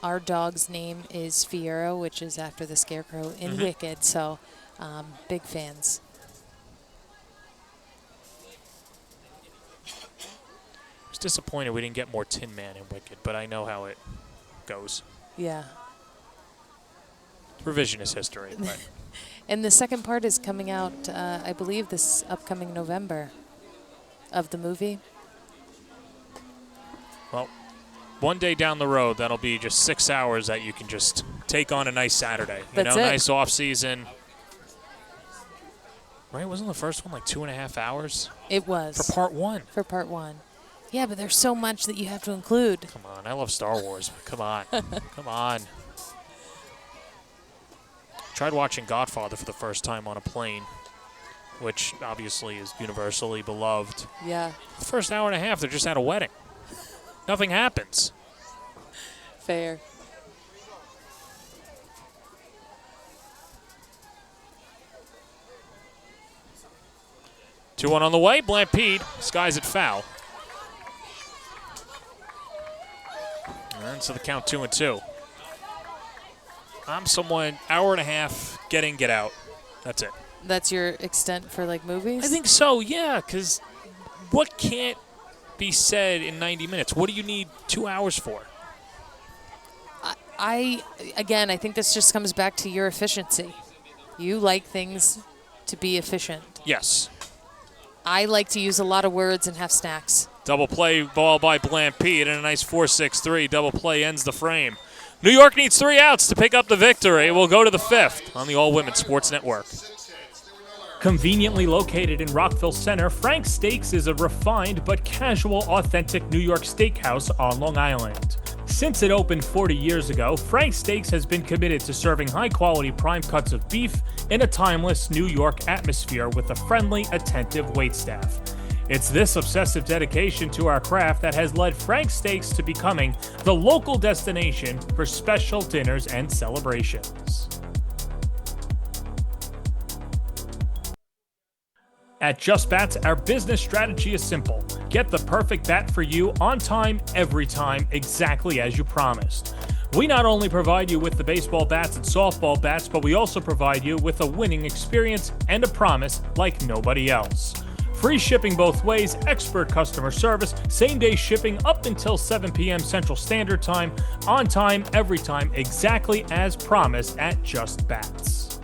S3: our dog's name is Fiero, which is after the Scarecrow in Wicked, so big fans.
S2: I was disappointed we didn't get more Tin Man in Wicked, but I know how it goes.
S3: Yeah.
S2: Revisionist history. But
S3: And the second part is coming out, I believe, this upcoming November of the movie.
S2: well, one day down the road, that'll be just 6 hours that you can just take on a nice Saturday.
S3: That's it.
S2: Nice off season. Right? Wasn't the first one like 2.5 hours?
S3: It was.
S2: For part 1.
S3: For part 1. Yeah, but there's so much that you have to include.
S2: Come on, I love Star Wars. But come on. Come on. Tried watching Godfather for the first time on a plane, which obviously is universally beloved.
S3: Yeah.
S2: The first hour and a half, they're just at a wedding. Nothing happens.
S3: Fair.
S2: Two one on the way. Blampede skies it foul. And so the count 2-2. I'm someone hour and a half, get in, get out. That's it.
S3: That's your extent for, like, movies?
S2: I think so, yeah, because what can't be said in 90 minutes? What do you need 2 hours for?
S3: Again, I think this just comes back to your efficiency. You like things to be efficient.
S2: Yes.
S3: I like to use a lot of words and have snacks.
S2: Double play ball by Blampede and a nice 4-6-3. Double play ends the frame. New York needs 3 outs to pick up the victory. We'll go to the 5th on the All Women Sports Network.
S5: Conveniently located in Rockville Center, Frank's Steaks is a refined but casual, authentic New York steakhouse on Long Island. Since it opened 40 years ago, Frank's Steaks has been committed to serving high-quality prime cuts of beef in a timeless New York atmosphere with a friendly, attentive waitstaff. It's this obsessive dedication to our craft that has led Frank's Steaks to becoming the local destination for special dinners and celebrations. At Just Bats, our business strategy is simple. Get the perfect bat for you on time, every time, exactly as you promised. We not only provide you with the baseball bats and softball bats, but we also provide you with a winning experience and a promise like nobody else. Free shipping both ways, expert customer service, same-day shipping up until 7 p.m. Central Standard Time, on time, every time, exactly as promised at Just Bats.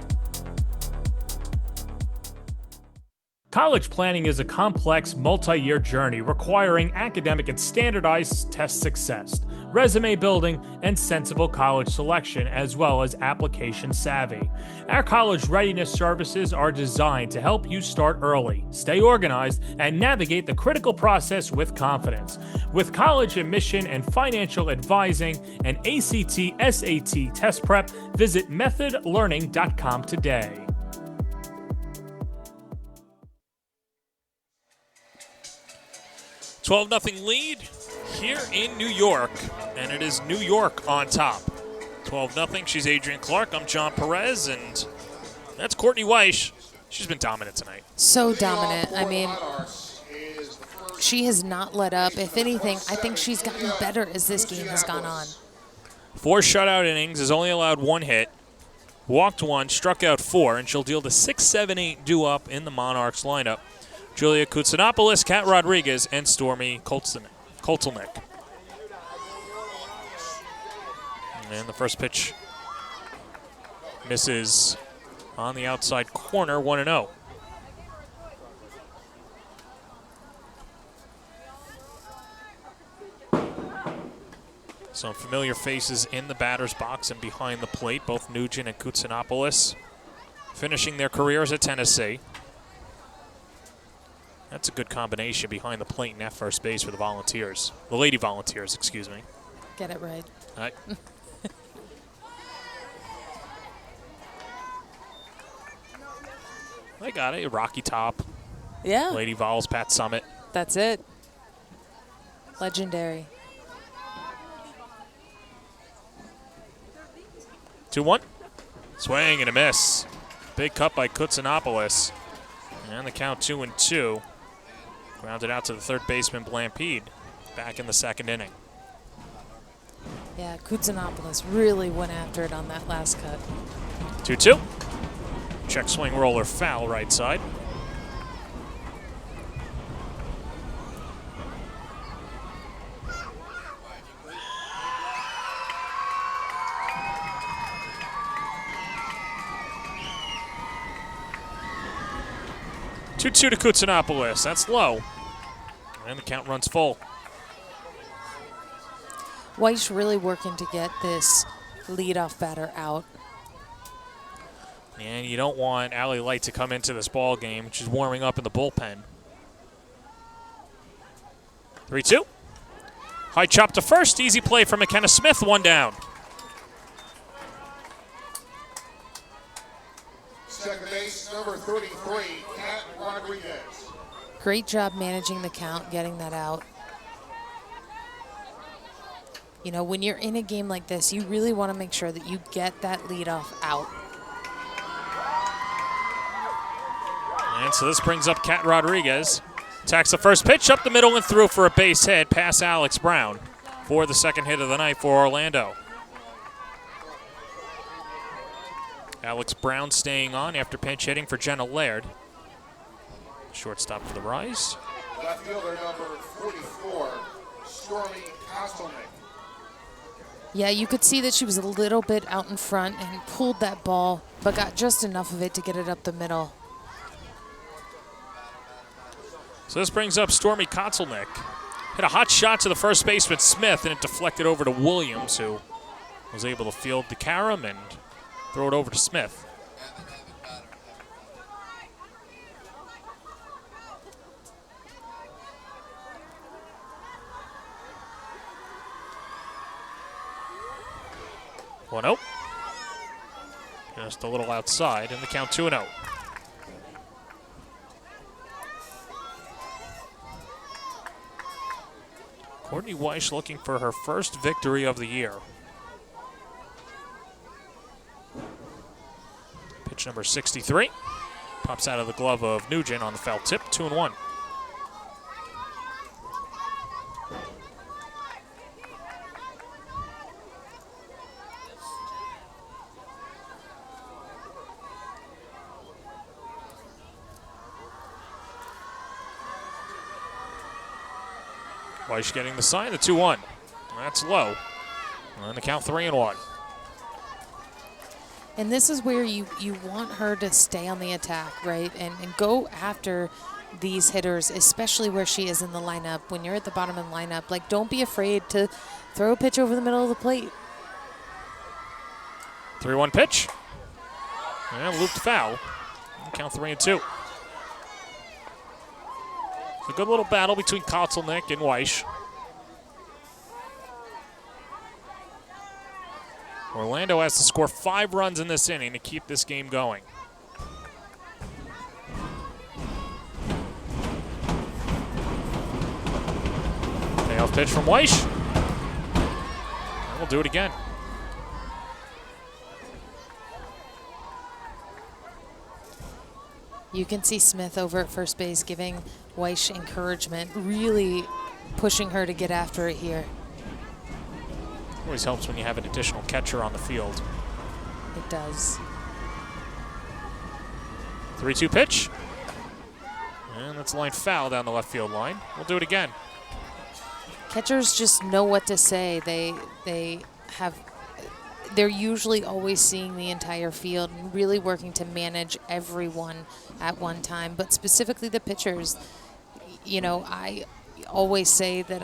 S5: College planning is a complex, multi-year journey requiring academic and standardized test success, resume building, and sensible college selection, as well as application savvy. Our college readiness services are designed to help you start early, stay organized, and navigate the critical process with confidence. With college admission and financial advising and ACT, SAT test prep, visit methodlearning.com today.
S2: 12-0 lead here in New York, and it is New York on top. 12-0. She's Adrienne Clark. I'm John Perez, and that's Courtney Weiss. She's been dominant tonight.
S3: So dominant. I mean, she has not let up. If anything, I think she's gotten better as this game has gone on.
S2: 4 shutout innings, has only allowed 1 hit, walked 1, struck out 4, and she'll deal the 6-7-8 due up in the Monarchs lineup. Julia Kutsanopoulos, Kat Rodriguez, and Stormy Koltelnik. And the first pitch misses on the outside corner, 1-0. Some familiar faces in the batter's box and behind the plate, both Nugent and Kutsanopoulos, finishing their careers at Tennessee. That's a good combination behind the plate and at first base for the Volunteers. The Lady Volunteers, excuse me.
S3: Get it right.
S2: All right. I got it. Rocky Top.
S3: Yeah.
S2: Lady Vols, Pat Summit.
S3: That's it. Legendary.
S2: 2-1. Swing and a miss. Big cut by Kutsanopoulos. And the count 2-2. Grounded out to the third baseman, Blampede, back in the second inning.
S3: Yeah, Kutsanopoulos really went after it on that last cut.
S2: 2-2. Check swing roller foul right side. Two to Kutsanopoulos. That's low. And the count runs full.
S3: Weiss really working to get this leadoff batter out.
S2: And you don't want Allie Light to come into this ball game. She's warming up in the bullpen. 3-2. High chop to first. Easy play for McKenna Smith. 1 down.
S4: Second base, number 33, Kat Rodriguez.
S3: Great job managing the count, getting that out. You know, when you're in a game like this, you really want to make sure that you get that leadoff out.
S2: And so this brings up Kat Rodriguez. Attacks the first pitch up the middle and through for a base hit past Alex Brown for the second hit of the night for Orlando. Alex Brown staying on after pinch hitting for Jenna Laird. Shortstop for the Rise.
S4: Left fielder number 44, Stormy Koltelnik.
S3: Yeah, you could see that she was a little bit out in front and pulled that ball, but got just enough of it to get it up the middle.
S2: So this brings up Stormy Koltelnik. Hit a hot shot to the first baseman Smith, and it deflected over to Williams, who was able to field the carom and throw it over to Smith. One out. Just a little outside, and the count 2-0. Courtney Weish looking for her first victory of the year. Pitch number 63. Pops out of the glove of Nugent on the foul tip, 2-1. Weish getting the sign, the 2-1. That's low. And the count 3-1.
S3: And this is where you want her to stay on the attack, right? And go after these hitters, especially where she is in the lineup. When you're at the bottom of the lineup, like, don't be afraid to throw a pitch over the middle of the plate.
S2: 3-1 pitch. And looped foul. And count 3-2. A good little battle between Kotzelnick and Weish. Orlando has to score 5 runs in this inning to keep this game going. Payoff pitch from Weish. And we'll do it again.
S3: You can see Smith over at first base giving Weish encouragement, really pushing her to get after it here.
S2: Always helps when you have an additional catcher on the field.
S3: It does.
S2: 3-2 pitch. And that's a line foul down the left field line. We'll do it again.
S3: Catchers just know what to say. They're usually always seeing the entire field and really working to manage everyone at one time. But specifically the pitchers, you know, I always say that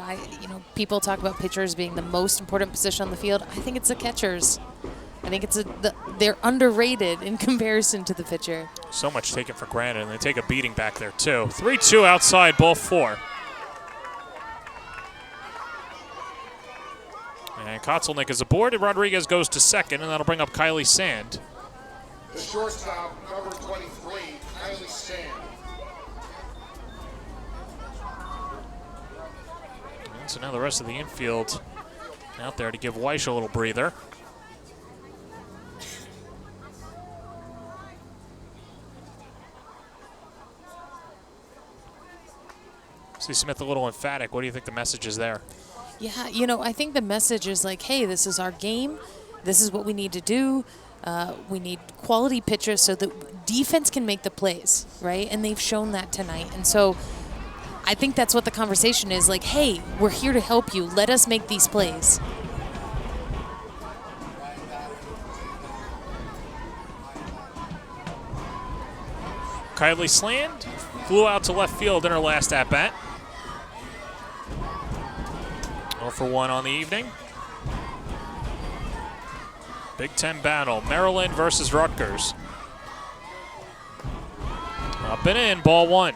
S3: people talk about pitchers being the most important position on the field. I think it's the catchers. I think they're underrated in comparison to the pitcher.
S2: So much taken for granted, and they take a beating back there too. 3-2 outside, ball 4. And Kotzelnick is aboard, and Rodriguez goes to second, and that'll bring up Kylie Sand.
S4: The shortstop, number 23, Kylie Sand.
S2: And so now the rest of the infield out there to give Weish a little breather. See Smith a little emphatic. What do you think the message is there?
S3: Yeah, I think the message is like, hey, this is our game. This is what we need to do. We need quality pitchers so that defense can make the plays, right? And they've shown that tonight. And so I think that's what the conversation is, like, hey, we're here to help you. Let us make these plays.
S2: Kylie Sand flew out to left field in her last at-bat. 0 for 1 on the evening. Big Ten battle, Maryland versus Rutgers. Up and in, ball 1.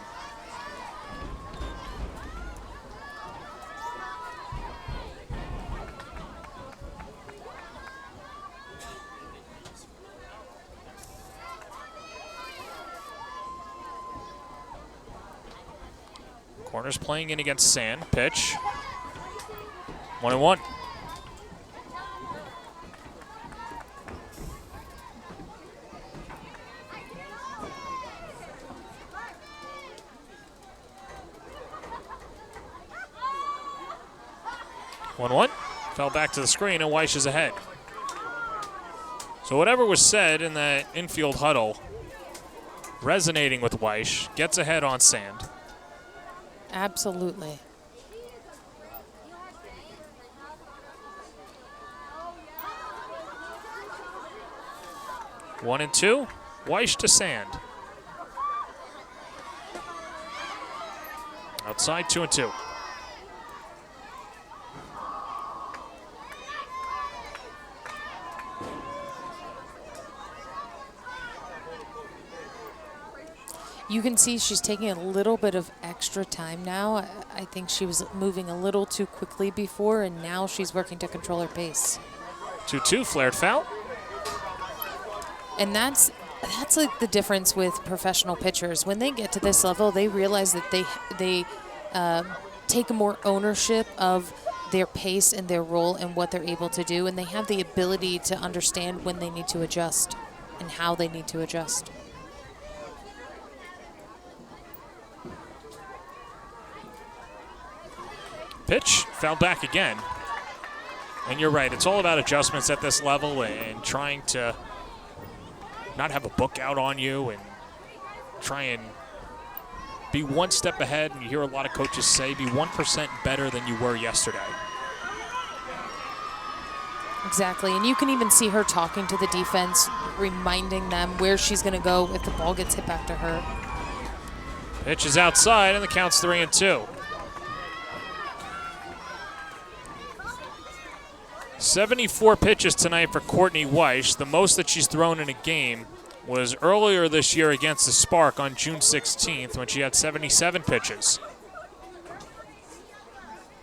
S2: Corners playing in against Sand. Pitch. 1-1. Fell back to the screen, and Weish is ahead. So whatever was said in that infield huddle, resonating with Weish, gets ahead on Sand.
S3: Absolutely.
S2: One and two, Weish to Sand. Outside, 2-2.
S3: You can see she's taking a little bit of extra time now. I think she was moving a little too quickly before, and now she's working to control her pace.
S2: 2-2, flared foul.
S3: And that's like the difference with professional pitchers. When they get to this level, they realize that they take more ownership of their pace and their role and what they're able to do, and they have the ability to understand when they need to adjust and how they need to adjust.
S2: Pitch fell back again. And you're right, it's all about adjustments at this level and trying to not have a book out on you and try and be one step ahead. And you hear a lot of coaches say, be 1% better than you were yesterday.
S3: Exactly, and you can even see her talking to the defense, reminding them where she's going to go if the ball gets hit back to her.
S2: Pitch is outside, and the count's 3-2. 74 pitches tonight for Courtney Weish. The most that she's thrown in a game was earlier this year against the Spark on June 16th when she had 77 pitches.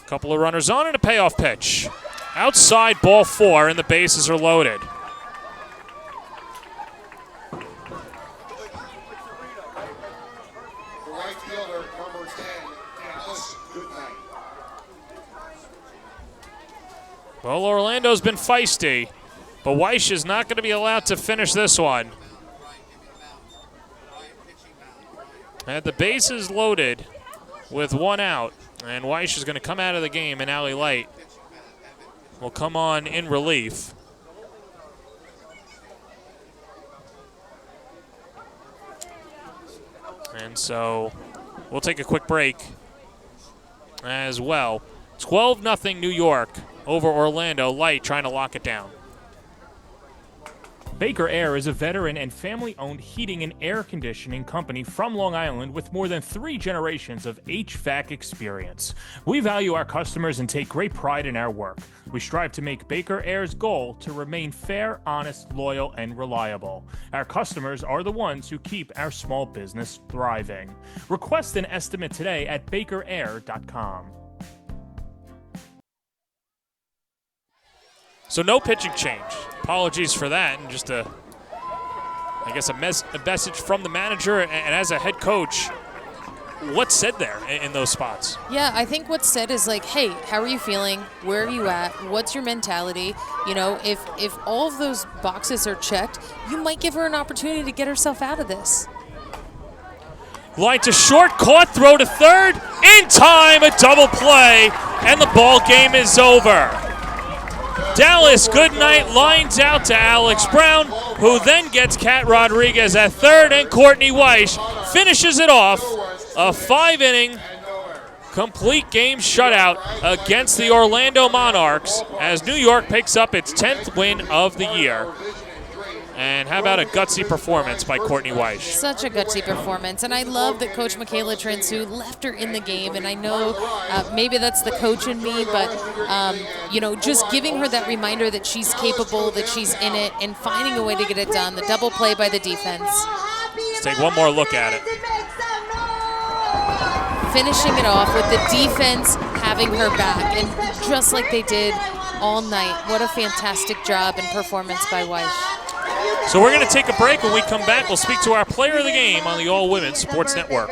S2: A couple of runners on and a payoff pitch. Outside, ball 4, and the bases are loaded.
S4: The right fielder, number 10, Dallas Goodnight.
S2: Well, Orlando's been feisty, but Weish is not going to be allowed to finish this one. And the bases loaded with 1 out, and Weish is going to come out of the game, and Allie Light will come on in relief. And so we'll take a quick break as well. 12-0 New York over Orlando. Light trying to lock it down.
S5: Baker Air is a veteran and family-owned heating and air conditioning company from Long Island with more than 3 generations of HVAC experience. We value our customers and take great pride in our work. We strive to make Baker Air's goal to remain fair, honest, loyal, and reliable. Our customers are the ones who keep our small business thriving. Request an estimate today at bakerair.com.
S2: So no pitching change. Apologies for that, and just a message from the manager and as a head coach. What's said there in those spots?
S3: Yeah, I think what's said is like, hey, how are you feeling? Where are you at? What's your mentality? You know, if all of those boxes are checked, you might give her an opportunity to get herself out of this.
S2: Line to short, caught, throw to third. In time, a double play, and the ball game is over. Dallas Goodnight lines out to Alex Brown, who then gets Kat Rodriguez at third, and Courtney Weish finishes it off. A 5-inning complete game shutout against the Orlando Monarchs as New York picks up its 10th win of the year. And how about a gutsy performance by Courtney Weish?
S3: Such a gutsy performance. And I love that Coach Michaela Transu left her in the game. And I know maybe that's the coach in me, but, you know, just giving her that reminder that she's capable, that she's in it, and finding a way to get it done. The double play by the defense.
S2: Let's take one more look at it.
S3: Finishing it off with the defense having her back. And just like they did all night. What a fantastic job and performance by Weish.
S2: So we're going to take a break. When we come back, we'll speak to our player of the game on the All Women's Sports Network.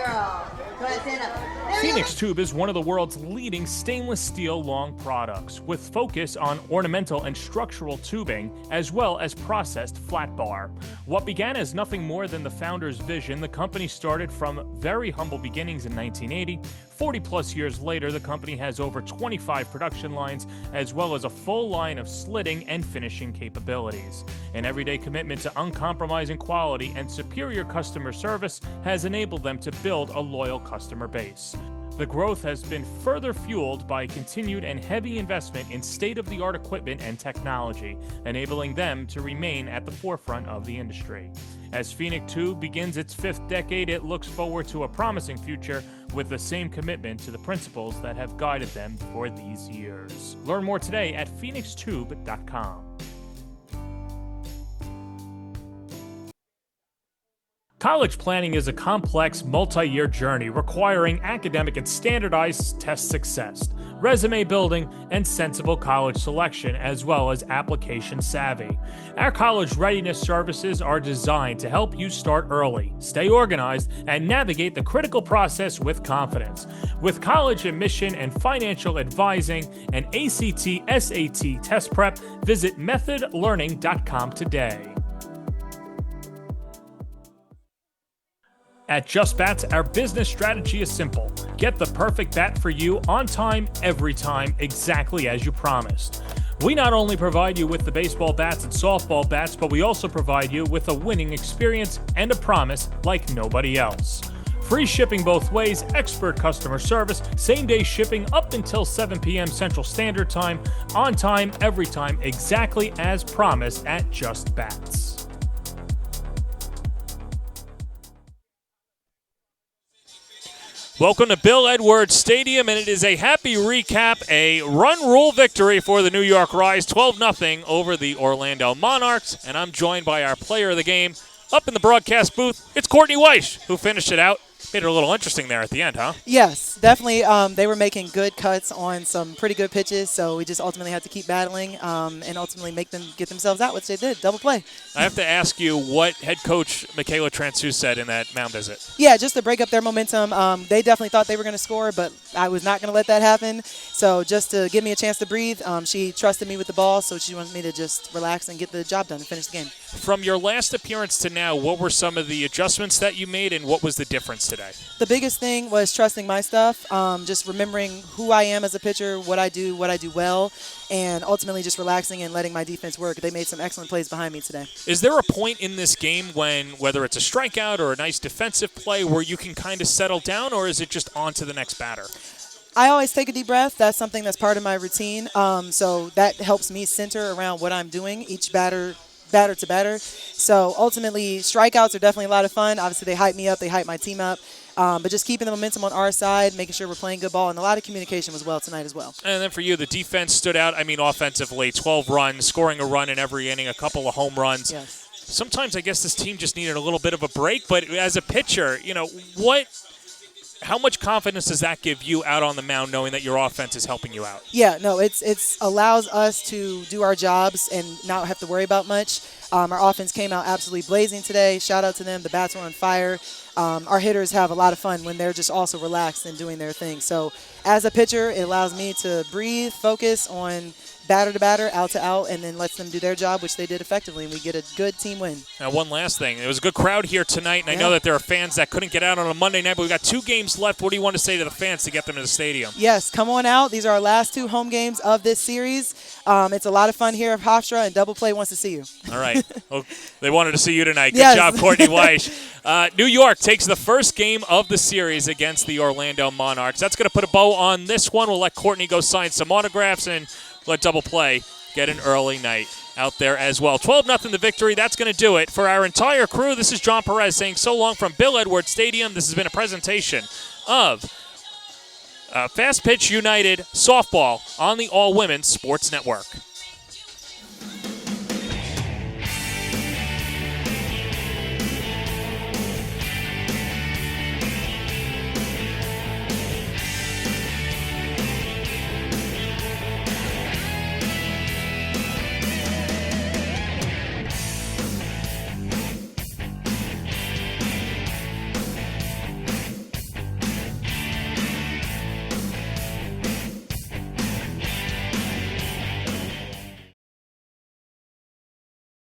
S5: Phoenix Tube is one of the world's leading stainless steel long products, with focus on ornamental and structural tubing, as well as processed flat bar. What began as nothing more than the founder's vision, the company started from very humble beginnings in 1980. 40-plus years later, the company has over 25 production lines, as well as a full line of slitting and finishing capabilities. An everyday commitment to uncompromising quality and superior customer service has enabled them to build a loyal customer base. The growth has been further fueled by continued and heavy investment in state-of-the-art equipment and technology, enabling them to remain at the forefront of the industry. As Phoenix Tube begins its 5th decade, it looks forward to a promising future with the same commitment to the principles that have guided them for these years. Learn more today at phoenixtube.com. College planning is a complex, multi-year journey requiring academic and standardized test success. resume building, and sensible college selection, as well as application savvy. Our college readiness services are designed to help you start early, stay organized, and navigate the critical process with confidence. With college admission and financial advising and ACT, SAT test prep, visit methodlearning.com today. At Just Bats, our business strategy is simple. Get the perfect bat for you on time, every time, exactly as you promised. We not only provide you with the baseball bats and softball bats, but we also provide you with a winning experience and a promise like nobody else. Free shipping both ways, expert customer service, same-day shipping up until 7 p.m. Central Standard Time, on time, every time, exactly as promised at Just Bats.
S2: Welcome to Bill Edwards Stadium, and it is a happy recap, a run rule victory for the New York Rise, 12-0 over the Orlando Monarchs, and I'm joined by our player of the game up in the broadcast booth. It's Courtney Weish, who finished it out. Made it a little interesting there at the end, huh?
S7: Yes, definitely. They were making good cuts on some pretty good pitches, so we just ultimately had to keep battling and ultimately make them get themselves out, which they did. Double play.
S2: I have to ask you what head coach Michaela Transu said in that mound visit.
S7: Yeah, just to break up their momentum. They definitely thought they were going to score, but I was not going to let that happen. So just to give me a chance to breathe, she trusted me with the ball, so she wanted me to just relax and get the job done and finish the game.
S2: From your last appearance to now, what were some of the adjustments that you made, and what was the difference today?
S7: The biggest thing was trusting my stuff, just remembering who I am as a pitcher, what I do well, and ultimately just relaxing and letting my defense work. They made some excellent plays behind me today.
S2: Is there a point in this game when, whether it's a strikeout or a nice defensive play, where you can kind of settle down, or is it just on to the next batter?
S7: I always take a deep breath. That's something that's part of my routine, so that helps me center around what I'm doing, each batter to batter. So ultimately, strikeouts are definitely a lot of fun. Obviously, they hype me up. They hype my team up. But just keeping the momentum on our side, making sure we're playing good ball, and a lot of communication was well tonight as well.
S2: And then for you, the defense stood out. I mean, offensively, 12 runs, scoring a run in every inning, a couple of home runs.
S7: Yes.
S2: Sometimes I guess this team just needed a little bit of a break. But as a pitcher, how much confidence does that give you out on the mound, knowing that your offense is helping you out?
S7: Yeah, no, it's allows us to do our jobs and not have to worry about much. Our offense came out absolutely blazing today. Shout out to them. The bats were on fire. Our hitters have a lot of fun when they're just also relaxed and doing their thing. So as a pitcher, it allows me to breathe, focus on batter to batter, out to out, and then lets them do their job, which they did effectively, and we get a good team win.
S2: Now, one last thing. It was a good crowd here tonight, and I know that there are fans that couldn't get out on a Monday night, but we've got 2 games left. What do you want to say to the fans to get them to the stadium?
S7: Yes, come on out. These are our last 2 home games of this series. It's a lot of fun here at Hofstra, and Double Play wants to see you.
S2: All right. Well, they wanted to see you tonight. Good job, Courtney Weish. New York takes the first game of the series against the Orlando Monarchs. That's going to put a bow on this one. We'll let Courtney go sign some autographs and let Double Play get an early night out there as well. 12-0 the victory. That's going to do it. For our entire crew, this is John Perez saying so long from Bill Edwards Stadium. This has been a presentation of Fast Pitch United Softball on the All Women's Sports Network.